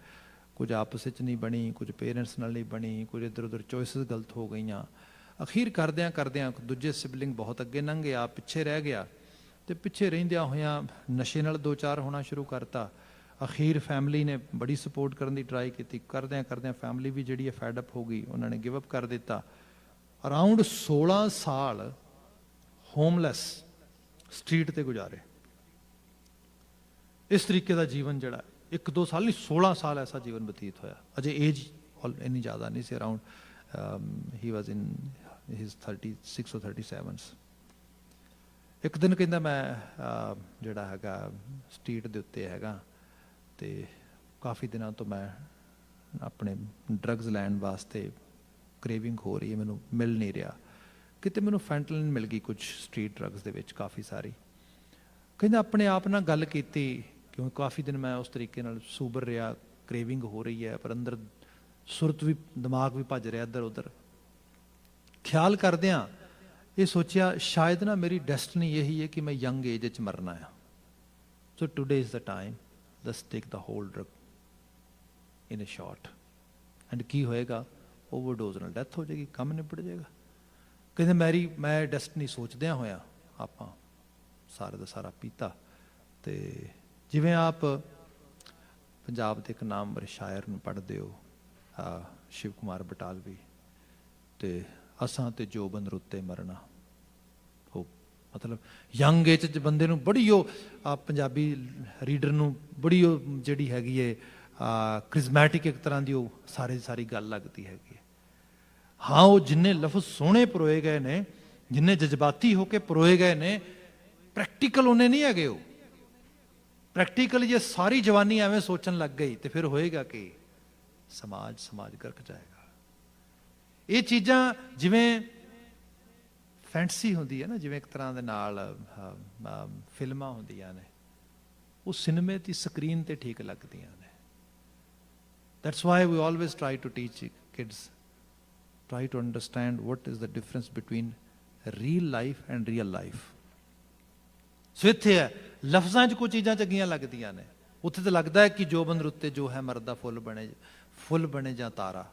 ਕੁਝ ਆਪਸ ਵਿੱਚ ਨਹੀਂ ਬਣੀ, ਕੁਝ ਪੇਰੈਂਟਸ ਨਾਲ ਨਹੀਂ ਬਣੀ, ਕੁਝ ਇੱਧਰ ਉੱਧਰ ਚੋਇਸਿਸ ਗਲਤ ਹੋ ਗਈਆਂ। ਅਖੀਰ ਕਰਦਿਆਂ ਕਰਦਿਆਂ ਦੂਜੇ ਸਿਬਲਿੰਗ ਬਹੁਤ ਅੱਗੇ ਲੰਘ ਗਿਆ, ਪਿੱਛੇ ਰਹਿ ਗਿਆ। ਤੇ ਪਿੱਛੇ ਰਹਿੰਦਿਆਂ ਹੋਇਆਂ ਨਸ਼ੇ ਨਾਲ 2-4 ਹੋਣਾ ਸ਼ੁਰੂ ਕਰਤਾ। ਅਖੀਰ ਫੈਮਿਲੀ ਨੇ ਬੜੀ ਸਪੋਰਟ ਕਰਨ ਦੀ ਟਰਾਈ ਕੀਤੀ। ਕਰਦਿਆਂ ਕਰਦਿਆਂ ਫੈਮਿਲੀ ਵੀ ਜਿਹੜੀ ਹੈ ਫੈਡ ਅਪ ਹੋ ਗਈ, ਉਹਨਾਂ ਨੇ ਗਿਵ ਅਪ ਕਰ ਦਿੱਤਾ। ਅਰਾਊਂਡ 16 ਸਾਲ ਹੋਮਲੈਸ ਸਟਰੀਟ ਤੇ ਗੁਜ਼ਾਰੇ। ਇਸ ਤਰੀਕੇ ਦਾ ਜੀਵਨ ਜਿਹੜਾ 1-2 ਸਾਲ ਨਹੀਂ 16 ਸਾਲ ਐਸਾ ਜੀਵਨ ਬਤੀਤ ਹੋਇਆ। ਅਜੇ ਏਜ ਇੰਨੀ ਜ਼ਿਆਦਾ ਨਹੀਂ ਸੀ, around he was in his 36 or 37। ਇੱਕ ਦਿਨ ਕਹਿੰਦਾ ਮੈਂ ਜਿਹੜਾ ਹੈਗਾ ਸਟਰੀਟ ਦੇ ਉੱਤੇ ਹੈਗਾ ਤੇ ਕਾਫੀ ਦਿਨਾਂ ਤੋਂ ਮੈਂ ਆਪਣੇ ਡਰੱਗਸ ਲੈਣ ਵਾਸਤੇ ਕ੍ਰੇਵਿੰਗ ਹੋ ਰਹੀ ਹੈ, ਮੈਨੂੰ ਮਿਲ ਨਹੀਂ ਰਿਹਾ। ਕਿਤੇ ਮੈਨੂੰ ਫੈਂਟਲਿਨ ਮਿਲ ਗਈ ਕੁਝ ਸਟਰੀਟ ਡਰੱਗਸ ਦੇ ਵਿੱਚ ਕਾਫੀ ਸਾਰੀ। ਕਹਿੰਦਾ ਆਪਣੇ ਆਪ ਨਾਲ ਗੱਲ ਕੀਤੀ, ਕਿਉਂਕਿ ਕਾਫੀ ਦਿਨ ਮੈਂ ਉਸ ਤਰੀਕੇ ਨਾਲ ਸੂਬਰ ਰਿਹਾ, ਕ੍ਰੇਵਿੰਗ ਹੋ ਰਹੀ ਹੈ ਪਰ ਅੰਦਰ ਸੁਰਤ ਵੀ, ਦਿਮਾਗ ਵੀ ਭੱਜ ਰਿਹਾ ਇੱਧਰ ਉੱਧਰ। ਖਿਆਲ ਕਰਦਿਆਂ ये सोचा शायद ना मेरी डेस्टिनी यही है कि मैं यंग एज च मरना है, so today is the time, let's take the whole drug in a short. And की होएगा, ओवरडोज ਨਾਲ ਡੈਥ ਹੋ ਜਾਏਗੀ, ਕੰਮ ਨਿਬੜ ਜਾਏਗਾ। ਕਹਿੰਦੇ ਮੈਂ ਡੈਸਟਨੀ ਸੋਚਦਿਆਂ ਹੋਇਆ ਆਪਾਂ ਸਾਰੇ ਦਾ ਸਾਰਾ ਪੀਤਾ। ਤੇ ਜਿਵੇਂ ਆਪ ਪੰਜਾਬ ਦੇ ਇੱਕ ਨਾਮਵਰ ਸ਼ਾਇਰ ਨੂੰ ਪੜ੍ਹਦੇ ਹੋ, ਸ਼ਿਵ ਕੁਮਾਰ ਬਟਾਲਵੀ, ਤੇ ਅਸਾਂ ਤੇ ਜੋਬਨ ਰੁੱਤੇ ਮਰਨਾ। ਉਹ ਮਤਲਬ ਯੰਗ ਏਜ 'ਚ ਬੰਦੇ ਨੂੰ ਬੜੀ ਉਹ ਪੰਜਾਬੀ ਰੀਡਰ ਨੂੰ ਬੜੀ ਉਹ ਜਿਹੜੀ ਹੈਗੀ ਹੈ ਕ੍ਰਿਜ਼ਮੈਟਿਕ ਇੱਕ ਤਰ੍ਹਾਂ ਦੀ ਉਹ ਸਾਰੀ ਗੱਲ ਲੱਗਦੀ ਹੈਗੀ ਹੈ। ਹਾਂ, ਉਹ ਜਿੰਨੇ ਲਫ਼ਜ਼ ਸੋਹਣੇ ਪਰੋਏ ਗਏ ਨੇ, ਜਿੰਨੇ ਜਜ਼ਬਾਤੀ ਹੋ ਕੇ ਪਰੋਏ ਗਏ ਨੇ, ਪ੍ਰੈਕਟੀਕਲ ਉਹਨੇ ਨਹੀਂ ਹੈਗੇ। ਉਹ ਪ੍ਰੈਕਟੀਕਲ ਜੇ ਸਾਰੀ ਜਵਾਨੀ ਐਵੇਂ ਸੋਚਣ ਲੱਗ ਗਈ ਤੇ ਫਿਰ ਹੋਏਗਾ ਕਿ ਸਮਾਜ ਗਰਕ ਜਾਏਗਾ। ਇਹ ਚੀਜ਼ਾਂ ਜਿਵੇਂ ਫੈਂਟਸੀ ਹੁੰਦੀ ਹੈ ਨਾ, ਜਿਵੇਂ ਇੱਕ ਤਰ੍ਹਾਂ ਦੇ ਨਾਲ ਫਿਲਮਾਂ ਹੁੰਦੀਆਂ ਨੇ, ਉਹ ਸਿਨੇਮੇ ਦੀ ਸਕਰੀਨ ਤੇ ਠੀਕ ਲੱਗਦੀਆਂ ਨੇ। That's why we always try to teach kids, try to understand what is the difference between real life and real life. ਸੋ ਇੱਥੇ ਹੈ, ਲਫ਼ਜ਼ਾਂ 'ਚ ਕੋਈ ਚੀਜ਼ਾਂ ਚੰਗੀਆਂ ਲੱਗਦੀਆਂ ਨੇ, ਉੱਥੇ ਤਾਂ ਲੱਗਦਾ ਹੈ ਕਿ ਜੋਬਨ ਰੁੱਤੇ ਜੋ ਹੈ ਮਰਦਾ ਫੁੱਲ ਬਣੇ ਜਾਂ ਤਾਰਾ,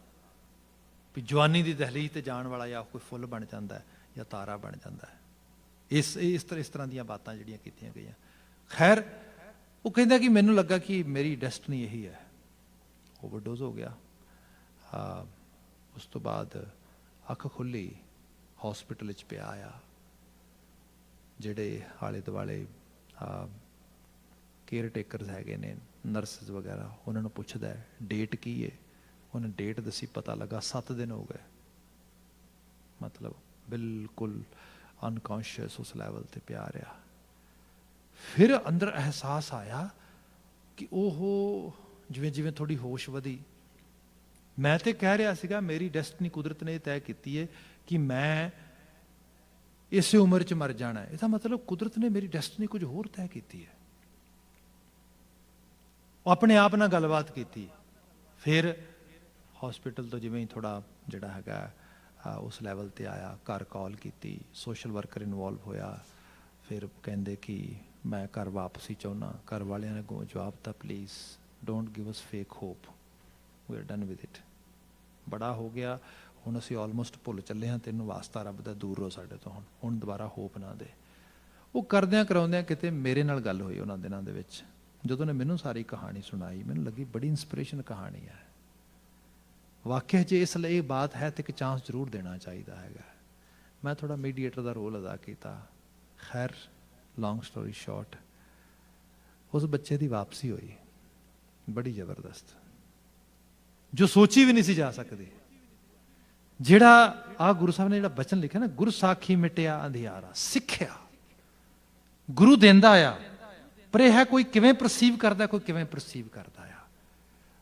ਵੀ ਜਵਾਨੀ ਦੀ ਦਹਲੀਜ਼ ਤੇ ਜਾਣ ਵਾਲਾ ਜਾਂ ਕੋਈ ਫੁੱਲ ਬਣ ਜਾਂਦਾ ਹੈ ਜਾਂ ਤਾਰਾ ਬਣ ਜਾਂਦਾ ਹੈ। ਇਸ ਤਰ੍ਹਾਂ ਦੀਆਂ ਬਾਤਾਂ ਜਿਹੜੀਆਂ ਕੀਤੀਆਂ ਗਈਆਂ। ਖੈਰ, ਉਹ ਕਹਿੰਦਾ ਕਿ ਮੈਨੂੰ ਲੱਗਾ ਕਿ ਮੇਰੀ ਡੈਸਟਨੀ ਇਹੀ ਹੈ। ਓਵਰਡੋਜ਼ ਹੋ ਗਿਆ। ਉਸ ਤੋਂ ਬਾਅਦ ਅੱਖ ਖੁੱਲੀ, ਹੌਸਪੀਟਲ 'ਚ ਪਿਆ ਆ। ਜਿਹੜੇ ਆਲੇ ਦੁਆਲੇ ਕੇਅਰ ਟੇਕਰਸ ਹੈਗੇ ਨੇ, ਨਰਸਿਸ ਵਗੈਰਾ, ਉਹਨਾਂ ਨੂੰ ਪੁੱਛਦਾ ਡੇਟ ਕੀ ਹੈ। ਉਹਨੇ ਡੇਟ ਦੱਸੀ, ਪਤਾ ਲੱਗਾ 7 ਦਿਨ ਹੋ ਗਏ। ਮਤਲਬ ਬਿਲਕੁਲ ਅਨਕੌਂਸ਼ੀਅਸ ਉਸ ਲੈਵਲ 'ਤੇ ਪਿਆ ਰਿਹਾ। ਫਿਰ ਅੰਦਰ ਅਹਿਸਾਸ ਆਇਆ ਕਿ ਉਹ ਜਿਵੇਂ ਥੋੜੀ ਹੋਸ਼ ਵਧੀ। ਮੈਂ ਤੇ ਕਹਿ ਰਿਹਾ ਸੀਗਾ ਮੇਰੀ ਡੈਸਟਨੀ ਕੁਦਰਤ ਨੇ ਤੈਅ ਕੀਤੀ ਹੈ ਕਿ ਮੈਂ ਇਸੇ ਉਮਰ 'ਚ ਮਰ ਜਾਣਾ। ਇਹਦਾ ਮਤਲਬ ਕੁਦਰਤ ਨੇ ਮੇਰੀ ਡੈਸਟਨੀ ਕੁਝ ਹੋਰ ਤੈਅ ਕੀਤੀ ਹੈ। ਉਹ ਆਪਣੇ ਆਪ ਨਾਲ ਗੱਲਬਾਤ ਕੀਤੀ। ਫਿਰ ਹੌਸਪੀਟਲ ਤੋਂ ਜਿਵੇਂ ਹੀ ਥੋੜਾ ਜਿਹੜਾ ਹੈਗਾ ਉਸ ਲੈਵਲ ਤੇ ਆਇਆ, ਘਰ ਕਾਲ ਕੀਤੀ, ਸੋਸ਼ਲ ਵਰਕਰ ਇਨਵੋਲਵ ਹੋਇਆ। ਫਿਰ ਕਹਿੰਦੇ ਕਿ ਮੈਂ ਘਰ ਵਾਪਸੀ ਚਾਹੁੰਦਾ। ਘਰ ਵਾਲਿਆਂ ਨੇ ਅੱਗੋਂ ਜਵਾਬ ਦਿੱਤਾ, please don't give us fake hope, we are done with it. ਬੜਾ ਹੋ ਗਿਆ ਹੁਣ, ਅਸੀਂ ਆਲਮੋਸਟ ਭੁੱਲ ਚੱਲੇ ਹਾਂ ਤੈਨੂੰ, ਵਾਸਤਾ ਰੱਬ ਦਾ, ਦੂਰ ਰਹੋ ਸਾਡੇ ਤੋਂ, ਹੁਣ ਦੁਬਾਰਾ ਹੋਪ ਨਾ ਦੇ। ਉਹ ਕਰਦਿਆਂ ਕਰਾਉਂਦਿਆਂ ਕਿਤੇ ਮੇਰੇ ਨਾਲ ਗੱਲ ਹੋਈ ਉਹਨਾਂ ਦਿਨਾਂ ਦੇ ਵਿੱਚ। ਜਦੋਂ ਨੇ ਮੈਨੂੰ ਸਾਰੀ ਕਹਾਣੀ ਸੁਣਾਈ, ਮੈਨੂੰ ਲੱਗੀ ਬੜੀ ਇੰਸਪੀਰੇਸ਼ਨ ਕਹਾਣੀ ਹੈ। ਵਾਕਿਆ 'ਚ ਇਸ ਲਈ ਇਹ ਬਾਤ ਹੈ ਤੇ ਇੱਕ ਚਾਂਸ ਜ਼ਰੂਰ ਦੇਣਾ ਚਾਹੀਦਾ ਹੈਗਾ। ਮੈਂ ਥੋੜਾ ਮੀਡੀਏਟਰ ਦਾ ਰੋਲ ਅਦਾ ਕੀਤਾ। ਖੈਰ, ਲੌਂਗ ਸਟੋਰੀ ਸ਼ਾਰਟ, ਉਸ ਬੱਚੇ ਦੀ ਵਾਪਸੀ ਹੋਈ ਬੜੀ ਜ਼ਬਰਦਸਤ, ਜੋ ਸੋਚੀ ਵੀ ਨਹੀਂ ਸੀ ਜਾ ਸਕਦੀ। ਜਿਹੜਾ ਗੁਰੂ ਸਾਹਿਬ ਨੇ ਜਿਹੜਾ ਬਚਨ ਲਿਖਿਆ ਨਾ, ਗੁਰ ਸਾਖੀ ਮਿਟਿਆ ਅੰਧਿਆਰਾ, ਸਿੱਖਿਆ ਗੁਰੂ ਦਿੰਦਾ ਆ, ਪਰ ਇਹ ਹੈ ਕੋਈ ਕਿਵੇਂ ਪਰਸੀਵ ਕਰਦਾ, ਕੋਈ ਕਿਵੇਂ ਪਰਸੀਵ ਕਰਦਾ ਆ।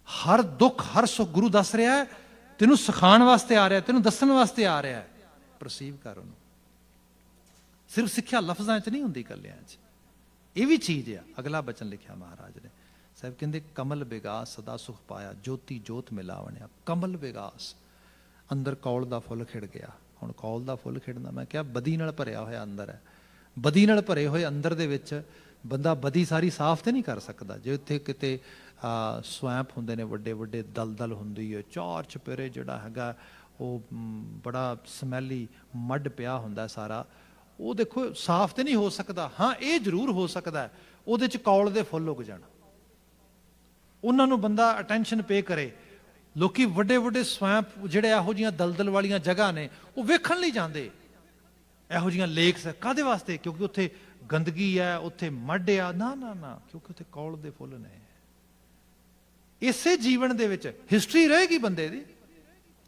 ਹਰ ਦੁੱਖ ਹਰ ਸੁੱਖ ਗੁਰੂ ਦੱਸ ਰਿਹਾ ਹੈ, ਤੈਨੂੰ ਸਿਖਾਉਣ ਵਾਸਤੇ ਆ ਰਿਹਾ, ਤੈਨੂੰ ਦੱਸਣ ਵਾਸਤੇ ਆ ਰਿਹਾ। ਪਰਸੀਵ ਕਰ ਉਹਨੂੰ। ਸਿਰਫ ਸਿੱਖਿਆ ਲਫ਼ਜ਼ਾਂ 'ਚ ਨਹੀਂ ਹੁੰਦੀ, ਇਕੱਲਿਆਂ 'ਚ। ਇਹ ਵੀ ਚੀਜ਼ ਆ। ਅਗਲਾ ਬਚਨ ਲਿਖਿਆ ਮਹਾਰਾਜ ਨੇ, ਸਾਹਿਬ ਕਹਿੰਦੇ ਕਮਲ ਵਿਗਾਸ ਸਦਾ ਸੁਖ ਪਾਇਆ, ਜੋਤੀ ਜੋਤ ਮਿਲਾਵਣਿਆ। ਕਮਲ ਵਿਗਾਸ, ਅੰਦਰ ਕੌਲ ਦਾ ਫੁੱਲ ਖਿੜ ਗਿਆ। ਹੁਣ ਕੌਲ ਦਾ ਫੁੱਲ ਖਿੜਨਾ, ਮੈਂ ਕਿਹਾ ਬਦੀ ਨਾਲ ਭਰਿਆ ਹੋਇਆ ਅੰਦਰ ਹੈ। ਬਦੀ ਨਾਲ ਭਰੇ ਹੋਏ ਅੰਦਰ ਦੇ ਵਿੱਚ ਬੰਦਾ ਬਦੀ ਸਾਰੀ ਸਾਫ਼ ਤੇ ਨਹੀਂ ਕਰ ਸਕਦਾ। ਜੇ ਉੱਥੇ ਕਿਤੇ ਸਵੈਂਪ ਹੁੰਦੇ ਨੇ, ਵੱਡੇ ਵੱਡੇ ਦਲਦਲ ਹੁੰਦੀ ਹੈ, ਚਾਰ ਚੁਪੇਰੇ ਜਿਹੜਾ ਹੈਗਾ ਉਹ ਬੜਾ ਸਮੈਲੀ ਮੱਡ ਪਿਆ ਹੁੰਦਾ ਸਾਰਾ, ਉਹ ਦੇਖੋ ਸਾਫ਼ ਤੇ ਨਹੀਂ ਹੋ ਸਕਦਾ। ਹਾਂ, ਇਹ ਜ਼ਰੂਰ ਹੋ ਸਕਦਾ ਉਹਦੇ 'ਚ ਕੌਲ ਦੇ ਫੁੱਲ ਉੱਗ ਜਾਣ, ਉਹਨਾਂ ਨੂੰ ਬੰਦਾ ਅਟੈਂਸ਼ਨ ਪੇ ਕਰੇ। ਲੋਕੀ ਵੱਡੇ ਵੱਡੇ ਸਵੈਂਪ ਜਿਹੜੇ ਇਹੋ ਜਿਹੀਆਂ ਦਲਦਲ ਵਾਲੀਆਂ ਜਗ੍ਹਾ ਨੇ, ਉਹ ਵੇਖਣ ਲਈ ਜਾਂਦੇ। ਇਹੋ ਜਿਹੀਆਂ ਲੇਕਸ ਕਾਹਦੇ ਵਾਸਤੇ? ਕਿਉਂਕਿ ਉੱਥੇ ਗੰਦਗੀ ਹੈ, ਉੱਥੇ ਮੱਡ ਆ। ਨਾ, ਕਿਉਂਕਿ ਉੱਥੇ ਕੌਲ ਦੇ ਫੁੱਲ ਨੇ। ਇਸੇ ਜੀਵਨ ਦੇ ਵਿੱਚ ਹਿਸਟਰੀ ਰਹੇਗੀ ਬੰਦੇ ਦੀ,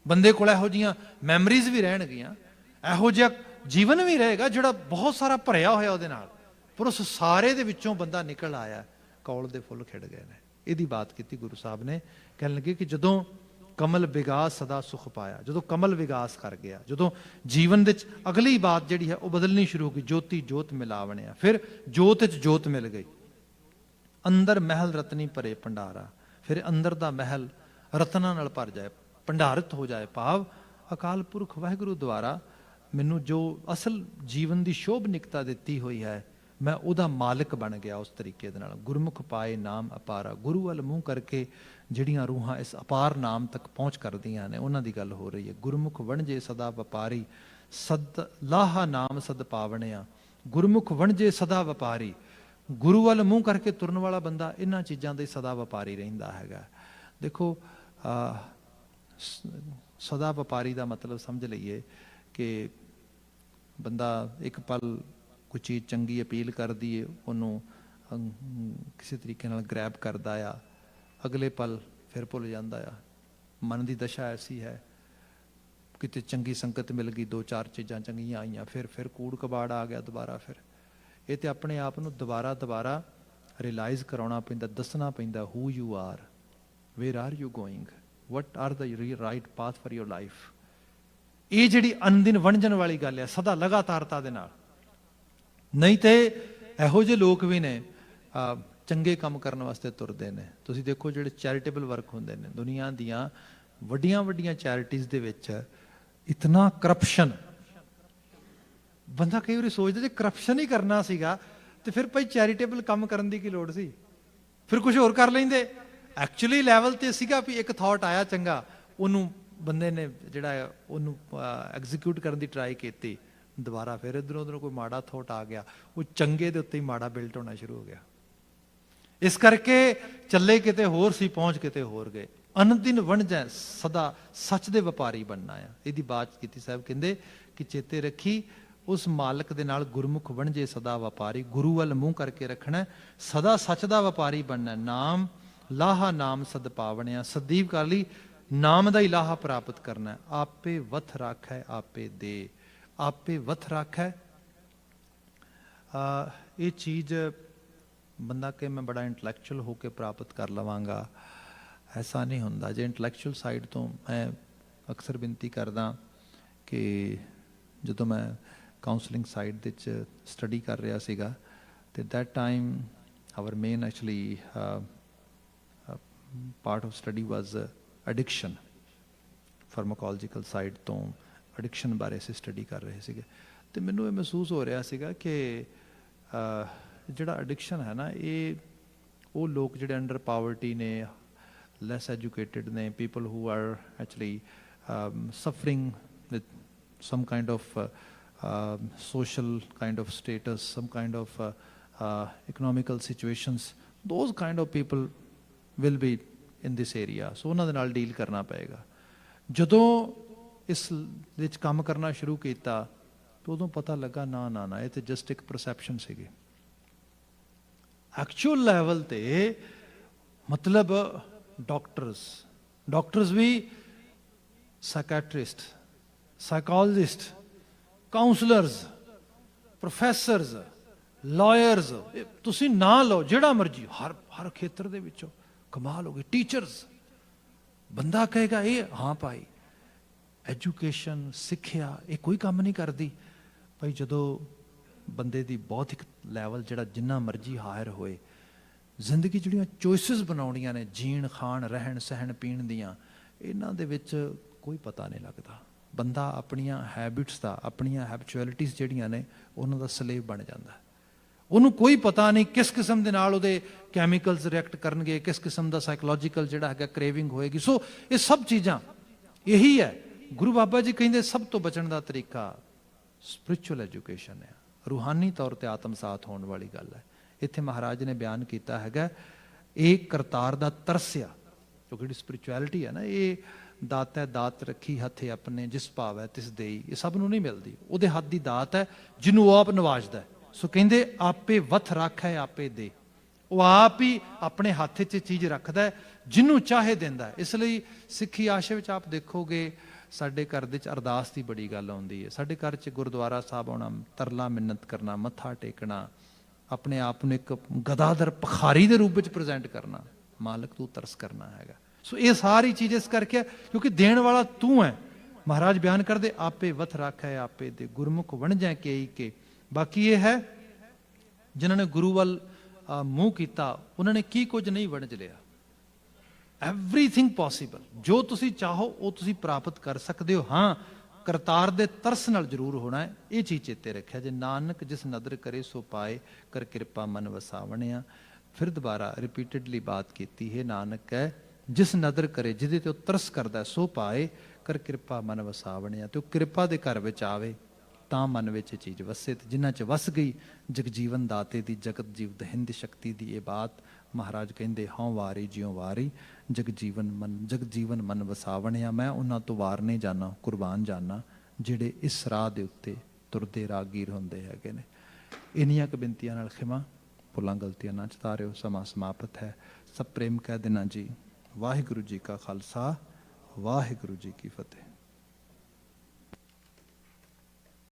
ਬੰਦੇ ਕੋਲ ਇਹੋ ਜਿਹੀਆਂ ਮੈਮਰੀਜ਼ ਵੀ ਰਹਿਣਗੀਆਂ, ਇਹੋ ਜਿਹਾ ਜੀਵਨ ਵੀ ਰਹੇਗਾ ਜਿਹੜਾ ਬਹੁਤ ਸਾਰਾ ਭਰਿਆ ਹੋਇਆ ਉਹਦੇ ਨਾਲ, ਪਰ ਉਸ ਸਾਰੇ ਦੇ ਵਿੱਚੋਂ ਬੰਦਾ ਨਿਕਲ ਆਇਆ, ਕੌਲ ਦੇ ਫੁੱਲ ਖਿੜ ਗਏ ਨੇ। ਇਹਦੀ ਬਾਤ ਕੀਤੀ ਗੁਰੂ ਸਾਹਿਬ ਨੇ। ਕਹਿਣ ਲੱਗੇ ਕਿ ਜਦੋਂ ਕਮਲ ਵਿਗਾਸ ਸਦਾ ਸੁਖ ਪਾਇਆ, ਜਦੋਂ ਕਮਲ ਵਿਗਾਸ ਕਰ ਗਿਆ, ਜਦੋਂ ਜੀਵਨ ਦੇ ਵਿੱਚ ਅਗਲੀ ਬਾਤ ਜਿਹੜੀ ਹੈ ਉਹ ਬਦਲਣੀ ਸ਼ੁਰੂ ਹੋ ਗਈ, ਜੋਤੀ ਜੋਤ ਮਿਲਾਵਣਿਆ। ਫਿਰ ਜੋਤ 'ਚ ਜੋਤ ਮਿਲ ਗਈ। ਅੰਦਰ ਮਹਿਲ ਰਤਨੀ ਭਰੇ ਭੰਡਾਰਾ, ਫਿਰ ਅੰਦਰ ਦਾ ਮਹਿਲ ਰਤਨਾਂ ਨਾਲ ਭਰ ਜਾਏ, ਭੰਡਾਰਿਤ ਹੋ ਜਾਏ। ਭਾਵ ਅਕਾਲ ਪੁਰਖ ਵਾਹਿਗੁਰੂ ਦੁਆਰਾ ਮੈਨੂੰ ਜੋ ਅਸਲ ਜੀਵਨ ਦੀ ਸ਼ੋਭਨਿਕਤਾ ਦਿੱਤੀ ਹੋਈ ਹੈ, ਮੈਂ ਉਹਦਾ ਮਾਲਕ ਬਣ ਗਿਆ ਉਸ ਤਰੀਕੇ ਦੇ ਨਾਲ। ਗੁਰਮੁਖ ਪਾਏ ਨਾਮ ਅਪਾਰਾ, ਗੁਰੂ ਵੱਲ ਮੂੰਹ ਕਰਕੇ ਜਿਹੜੀਆਂ ਰੂਹਾਂ ਇਸ ਅਪਾਰ ਨਾਮ ਤੱਕ ਪਹੁੰਚ ਕਰਦੀਆਂ ਨੇ, ਉਹਨਾਂ ਦੀ ਗੱਲ ਹੋ ਰਹੀ ਹੈ। ਗੁਰਮੁਖ ਵਣਜੇ ਸਦਾ ਵਪਾਰੀ, ਸਦ ਲਾਹਾ ਨਾਮ ਸਦ ਪਾਵਣਿਆ। ਗੁਰਮੁਖ ਵਣਜੇ ਸਦਾ ਵਪਾਰੀ, ਗੁਰੂ ਵੱਲ ਮੂੰਹ ਕਰਕੇ ਤੁਰਨ ਵਾਲਾ ਬੰਦਾ ਇਹਨਾਂ ਚੀਜ਼ਾਂ ਦੇ ਸਦਾ ਵਪਾਰੀ ਰਹਿੰਦਾ ਹੈਗਾ। ਦੇਖੋ ਸਦਾ ਵਪਾਰੀ ਦਾ ਮਤਲਬ ਸਮਝ ਲਈਏ ਕਿ ਬੰਦਾ ਇੱਕ ਪਲ ਕੋਈ ਚੀਜ਼ ਚੰਗੀ ਅਪੀਲ ਕਰਦੀ ਏ, ਉਹਨੂੰ ਕਿਸੇ ਤਰੀਕੇ ਨਾਲ ਗ੍ਰੈਬ ਕਰਦਾ ਆ, ਅਗਲੇ ਪਲ ਫਿਰ ਭੁੱਲ ਜਾਂਦਾ ਆ। ਮਨ ਦੀ ਦਸ਼ਾ ਐਸੀ ਹੈ, ਕਿਤੇ ਚੰਗੀ ਸੰਗਤ ਮਿਲ ਗਈ, ਦੋ ਚਾਰ ਚੀਜ਼ਾਂ ਚੰਗੀਆਂ ਆਈਆਂ, ਫਿਰ ਕੂੜ ਕਬਾੜ ਆ ਗਿਆ ਦੁਬਾਰਾ। ਫਿਰ ਇਹ ਤੇ ਆਪਣੇ ਆਪ ਨੂੰ ਦੁਬਾਰਾ ਰਿਅਲਾਈਜ਼ ਕਰਾਉਣਾ ਪੈਂਦਾ, ਦੱਸਣਾ ਪੈਂਦਾ, ਹੂ you are, where are you going, what are the right path for your life. ਇਹ ਜਿਹੜੀ ਅਨਦਿਨ ਵਣਜਣ ਵਾਲੀ ਗੱਲ ਹੈ, ਸਦਾ ਲਗਾਤਾਰਤਾ ਦੇ ਨਾਲ। ਨਹੀਂ ਤੇ ਇਹੋ ਜਿਹੇ ਲੋਕ ਵੀ ਨੇ ਚੰਗੇ ਕੰਮ ਕਰਨ ਵਾਸਤੇ ਤੁਰਦੇ ਨੇ। ਤੁਸੀਂ ਦੇਖੋ ਜਿਹੜੇ ਚੈਰੀਟੇਬਲ ਵਰਕ ਹੁੰਦੇ ਨੇ, ਦੁਨੀਆ ਦੀਆਂ ਵੱਡੀਆਂ ਚੈਰਿਟੀਜ਼ ਦੇ ਵਿੱਚ ਇਤਨਾ ਕਰਪਸ਼ਨ, ਬੰਦਾ ਕਈ ਵਾਰੀ ਸੋਚਦਾ ਜੇ ਕਰਪਸ਼ਨ ਹੀ ਕਰਨਾ ਸੀਗਾ ਤੇ ਫਿਰ ਭਾਈ ਚੈਰੀਟੇਬਲ ਕੰਮ ਕਰਨ ਦੀ ਕੀ ਲੋੜ ਸੀ, ਫਿਰ ਕੁਝ ਹੋਰ ਕਰ ਲੈਂਦੇ। ਐਕਚੁਅਲੀ ਲੈਵਲ ਤੇ ਸੀਗਾ ਵੀ ਇੱਕ ਥਾਟ ਆਇਆ ਚੰਗਾ, ਉਹਨੂੰ ਬੰਦੇ ਨੇ ਜਿਹੜਾ ਉਹਨੂੰ ਐਗਜ਼ੀਕਿਊਟ ਕਰਨ ਦੀ ਟਰਾਈ ਕੀਤੀ, ਦੁਬਾਰਾ ਫਿਰ ਇੱਧਰੋਂ ਉੱਧਰੋਂ ਕੋਈ ਮਾੜਾ ਥਾਟ ਆ ਗਿਆ, ਉਹ ਚੰਗੇ ਦੇ ਉੱਤੇ ਹੀ ਮਾੜਾ ਬਿਲਟ ਹੋਣਾ ਸ਼ੁਰੂ ਹੋ ਗਿਆ। ਇਸ ਕਰਕੇ ਚੱਲੇ ਕਿਤੇ ਹੋਰ ਸੀ, ਪਹੁੰਚ ਕਿਤੇ ਹੋਰ ਗਏ। ਅਨਦਿਨ ਵਣਜੈ ਸਦਾ ਸੱਚ ਦੇ ਵਪਾਰੀ ਬਣਨਾ ਆ। ਇਹਦੀ ਬਾਤ ਕੀਤੀ ਸਾਹਿਬ ਕਹਿੰਦੇ ਕਿ ਚੇਤੇ ਰੱਖੀ ਉਸ ਮਾਲਕ ਦੇ ਨਾਲ, ਗੁਰਮੁਖ ਵਣਜੇ ਸਦਾ ਵਪਾਰੀ, ਗੁਰੂ ਵੱਲ ਮੂੰਹ ਕਰਕੇ ਰੱਖਣਾ, ਸਦਾ ਸੱਚ ਦਾ ਵਪਾਰੀ ਬਣਨਾ। ਨਾਮ ਲਾਹਾ ਨਾਮ ਸਦ ਪਾਵਣਿਆ, ਸਦੀਵ ਕਰ ਲਈ ਨਾਮ ਦਾ ਹੀ ਲਾਹਾ ਪ੍ਰਾਪਤ ਕਰਨਾ। ਆਪੇ ਵਥ ਰਾਖੈ ਆਪੇ ਦੇ, ਆਪੇ ਵਥ ਰਾਖੈ। ਇਹ ਚੀਜ਼ ਬੰਦਾ ਕਿ ਮੈਂ ਬੜਾ ਇੰਟਲੈਕਚੁਅਲ ਹੋ ਕੇ ਪ੍ਰਾਪਤ ਕਰ ਲਵਾਂਗਾ, ਐਸਾ ਨਹੀਂ ਹੁੰਦਾ। ਜੇ ਇੰਟਲੈਕਚੁਅਲ ਸਾਈਡ ਤੋਂ ਮੈਂ ਅਕਸਰ ਬੇਨਤੀ ਕਰਦਾ ਕਿ ਜਦੋਂ ਮੈਂ ਕਾਉਂਸਲਿੰਗ ਸਾਈਡ ਦੇ 'ਚ ਸਟੱਡੀ ਕਰ ਰਿਹਾ ਸੀਗਾ, ਤੇ that time our main actually part of study was addiction. Pharmacological side ਤੋਂ ਐਡਿਕਸ਼ਨ ਬਾਰੇ ਅਸੀਂ ਸਟੱਡੀ ਕਰ ਰਹੇ ਸੀਗੇ, ਤੇ ਮੈਨੂੰ ਇਹ ਮਹਿਸੂਸ ਹੋ ਰਿਹਾ ਸੀਗਾ ਕਿ ਜਿਹੜਾ ਐਡਿਕਸ਼ਨ ਹੈ ਨਾ, ਇਹ ਉਹ ਲੋਕ ਜਿਹੜੇ ਅੰਡਰ ਪਾਵਰਟੀ ਨੇ, ਲੈਸ ਐਜੂਕੇਟਿਡ ਨੇ, people who are actually suffering with some kind of social kind of status, some kind of economical situations, those kind of people will be in this area. So ਉਹਨਾਂ ਦੇ ਨਾਲ ਡੀਲ ਕਰਨਾ ਪਏਗਾ। ਜਦੋਂ ਇਸ ਵਿੱਚ ਕੰਮ ਕਰਨਾ ਸ਼ੁਰੂ ਕੀਤਾ ਤਾਂ ਉਦੋਂ ਪਤਾ ਲੱਗਾ ਨਾ ਇਹ ਤੇ ਜਸਟ ਇੱਕ ਪਰਸੈਪਸ਼ਨ ਸੀਗੀ। ਐਕਚੁਅਲ ਲੈਵਲ ਤੇ ਮਤਲਬ ਡਾਕਟਰਸ ਵੀ, ਸਾਈਕੈਟਰਿਸਟ, ਸਾਈਕੋਲੋਜਿਸਟ, ਕਾਉਂਸਲਰਸ, ਪ੍ਰੋਫੈਸਰਸ, ਲਾਇਰਸ, ਤੁਸੀਂ ਨਾਂ ਲਓ ਜਿਹੜਾ ਮਰਜੀ, ਹਰ ਖੇਤਰ ਦੇ ਵਿੱਚੋਂ ਕਮਾਲ ਹੋ ਗਈ। ਟੀਚਰਸ, ਬੰਦਾ ਕਹੇਗਾ ਇਹ ਹਾਂ ਭਾਈ ਐਜੂਕੇਸ਼ਨ, ਸਿੱਖਿਆ ਇਹ ਕੋਈ ਕੰਮ ਨਹੀਂ ਕਰਦੀ ਭਾਈ। ਜਦੋਂ ਬੰਦੇ ਦੀ ਬੌਧਿਕ ਲੈਵਲ ਜਿਹੜਾ ਜਿੰਨਾ ਮਰਜੀ ਹਾਇਰ ਹੋਏ, ਜ਼ਿੰਦਗੀ ਜਿਹੜੀਆਂ ਚੋਇਸਿਸ ਬਣਾਉਣੀਆਂ ਨੇ, ਜੀਣ ਖਾਣ ਰਹਿਣ ਸਹਿਣ ਪੀਣ ਦੀਆਂ, ਇਹਨਾਂ ਦੇ ਵਿੱਚ ਕੋਈ ਪਤਾ ਨਹੀਂ ਲੱਗਦਾ। ਬੰਦਾ ਆਪਣੀਆਂ ਹੈਬਿਟਸ ਦਾ, ਆਪਣੀਆਂ ਹੈਬਚੁਅਲਿਟੀਜ਼ ਜਿਹੜੀਆਂ ਨੇ, ਉਹਨਾਂ ਦਾ ਸਲੇਵ ਬਣ ਜਾਂਦਾ। ਉਹਨੂੰ ਕੋਈ ਪਤਾ ਨਹੀਂ ਕਿਸ ਕਿਸਮ ਦੇ ਨਾਲ ਉਹਦੇ ਕੈਮੀਕਲਸ ਰਿਐਕਟ ਕਰਨਗੇ, ਕਿਸ ਕਿਸਮ ਦਾ ਸਾਈਕੋਲੋਜੀਕਲ ਜਿਹੜਾ ਹੈਗਾ ਕ੍ਰੇਵਿੰਗ ਹੋਏਗੀ। ਸੋ ਇਹ ਸਭ ਚੀਜ਼ਾਂ ਇਹੀ ਹੈ। ਗੁਰੂ ਬਾਬਾ ਜੀ ਕਹਿੰਦੇ ਸਭ ਤੋਂ ਬਚਣ ਦਾ ਤਰੀਕਾ ਸਪਿਰਿਚੁਅਲ ਐਜੂਕੇਸ਼ਨ ਹੈ, ਰੂਹਾਨੀ ਤੌਰ ਤੇ ਆਤਮਸਾਤ ਹੋਣ ਵਾਲੀ ਗੱਲ ਹੈ। ਇੱਥੇ ਮਹਾਰਾਜ ਨੇ ਬਿਆਨ ਕੀਤਾ ਹੈਗਾ, ਇਹ ਕਰਤਾਰ ਦਾ ਤਰਸਿਆ, ਕਿਉਂਕਿ ਜਿਹੜੀ ਸਪਿਰਿਚੁਅਲਿਟੀ ਹੈ ਨਾ, ਇਹ ਦਾਤ ਹੈ, ਦਾਤ ਰੱਖੀ ਹੱਥੇ ਆਪਣੇ, ਜਿਸ ਭਾਵ ਹੈ ਤਿਸ ਦੇਈ। ਇਹ ਸਭ ਨੂੰ ਨਹੀਂ ਮਿਲਦੀ, ਉਹਦੇ ਹੱਥ ਦੀ ਦਾਤ ਹੈ ਜਿਹਨੂੰ ਉਹ ਆਪ ਨਵਾਜਦਾ। ਸੋ ਕਹਿੰਦੇ ਆਪੇ ਵਥ ਰਾਖੈ ਆਪੇ ਦੇ, ਉਹ ਆਪ ਹੀ ਆਪਣੇ ਹੱਥ 'ਚ ਚੀਜ਼ ਰੱਖਦਾ, ਜਿਹਨੂੰ ਚਾਹੇ ਦਿੰਦਾ। ਇਸ ਲਈ ਸਿੱਖੀ ਆਸ਼ੇ ਵਿੱਚ ਆਪ ਦੇਖੋਗੇ ਸਾਡੇ ਘਰ ਦੇ 'ਚ ਅਰਦਾਸ ਦੀ ਬੜੀ ਗੱਲ ਆਉਂਦੀ ਹੈ। ਸਾਡੇ ਘਰ 'ਚ ਗੁਰਦੁਆਰਾ ਸਾਹਿਬ ਆਉਣਾ, ਤਰਲਾ ਮਿੰਨਤ ਕਰਨਾ, ਮੱਥਾ ਟੇਕਣਾ, ਆਪਣੇ ਆਪ ਨੂੰ ਇੱਕ ਗਦਾਦਰ ਭਿਖਾਰੀ ਦੇ ਰੂਪ ਵਿੱਚ ਪ੍ਰੈਜ਼ੈਂਟ ਕਰਨਾ, ਮਾਲਕ ਤੂੰ ਤਰਸ ਕਰਨਾ ਹੈਗਾ। ਸੋ ਇਹ ਸਾਰੀ ਚੀਜ਼ ਇਸ ਕਰਕੇ, ਕਿਉਂਕਿ ਦੇਣ ਵਾਲਾ ਤੂੰ ਹੈ। ਮਹਾਰਾਜ ਬਿਆਨ ਕਰਦੇ ਆਪੇ ਵਥ ਰਾਖੈ ਆਪੇ ਦੇ, ਗੁਰਮੁਖ ਵਣਜੈ ਕੇਈ ਕੇ। ਬਾਕੀ ਇਹ ਹੈ ਜਿਨ੍ਹਾਂ ਨੇ ਗੁਰੂ ਵੱਲ ਮੂੰਹ ਕੀਤਾ, ਉਹਨਾਂ ਨੇ ਕੀ ਕੁਝ ਨਹੀਂ ਵਣਜ ਲਿਆ। ਐਵਰੀਥਿੰਗ ਪੋਸੀਬਲ, ਜੋ ਤੁਸੀਂ ਚਾਹੋ ਉਹ ਤੁਸੀਂ ਪ੍ਰਾਪਤ ਕਰ ਸਕਦੇ ਹੋ। ਹਾਂ, ਕਰਤਾਰ ਦੇ ਤਰਸ ਨਾਲ ਜ਼ਰੂਰ ਹੋਣਾ ਹੈ। ਇਹ ਚੀਜ਼ ਚੇਤੇ ਰੱਖਿਆ ਜੇ ਨਾਨਕ ਜਿਸ ਨਦਰ ਕਰੇ ਸੋ ਪਾਏ, ਕਰ ਕਿਰਪਾ ਮਨ ਵਸਾਵਣਿਆ। ਫਿਰ ਦੁਬਾਰਾ ਰਿਪੀਟਡਲੀ ਬਾਤ ਕੀਤੀ ਹੈ, ਨਾਨਕ ਹੈ ਜਿਸ ਨਦਰ ਕਰੇ, ਜਿਹਦੇ ਤੇ ਉਹ ਤਰਸ ਕਰਦਾ ਸੋ ਪਾਏ, ਕਰ ਕਿਰਪਾ ਮਨ ਵਸਾਵਣਿਆ। ਤੇ ਉਹ ਕਿਰਪਾ ਦੇ ਘਰ ਵਿੱਚ ਆਵੇ ਤਾਂ ਮਨ ਵਿੱਚ ਇਹ ਚੀਜ਼ ਵਸੇ। ਤੇ ਜਿਨ੍ਹਾਂ 'ਚ ਵਸ ਗਈ ਜਗਜੀਵਨ ਦਾਤੇ ਦੀ, ਜਗਤ ਜੀਵ ਦਹਿੰਦ ਸ਼ਕਤੀ ਦੀ ਇਹ ਬਾਤ, ਮਹਾਰਾਜ ਕਹਿੰਦੇ ਹਉ ਵਾਰੀ ਜਿਉ ਵਾਰੀ, ਜਗਜੀਵਨ ਮਨ ਵਸਾਵਣਿਆ। ਮੈਂ ਉਹਨਾਂ ਤੋਂ ਵਾਰ ਨਹੀਂ ਜਾਣਾ, ਕੁਰਬਾਨ ਜਾਣਾ ਜਿਹੜੇ ਇਸ ਰਾਹ ਦੇ ਉੱਤੇ ਤੁਰਦੇ ਰਾਗੀਰ ਹੁੰਦੇ ਹੈਗੇ ਨੇ। ਇੰਨੀਆਂ ਕੁ ਬੇਨਤੀਆਂ ਨਾਲ ਖਿਮਾ, ਭੁੱਲਾਂ ਗਲਤੀਆਂ ਨਾ ਚਤਾਰਿਓ। ਸਮਾਂ ਸਮਾਪਤ ਹੈ। ਸਭ ਪ੍ਰੇਮ ਕਹਿ ਦੇਣਾ ਜੀ। ਵਾਹਿਗੁਰੂ ਜੀ ਕਾ ਖਾਲਸਾ, ਵਾਹਿਗੁਰੂ ਜੀ ਕੀ ਫਤਿਹ।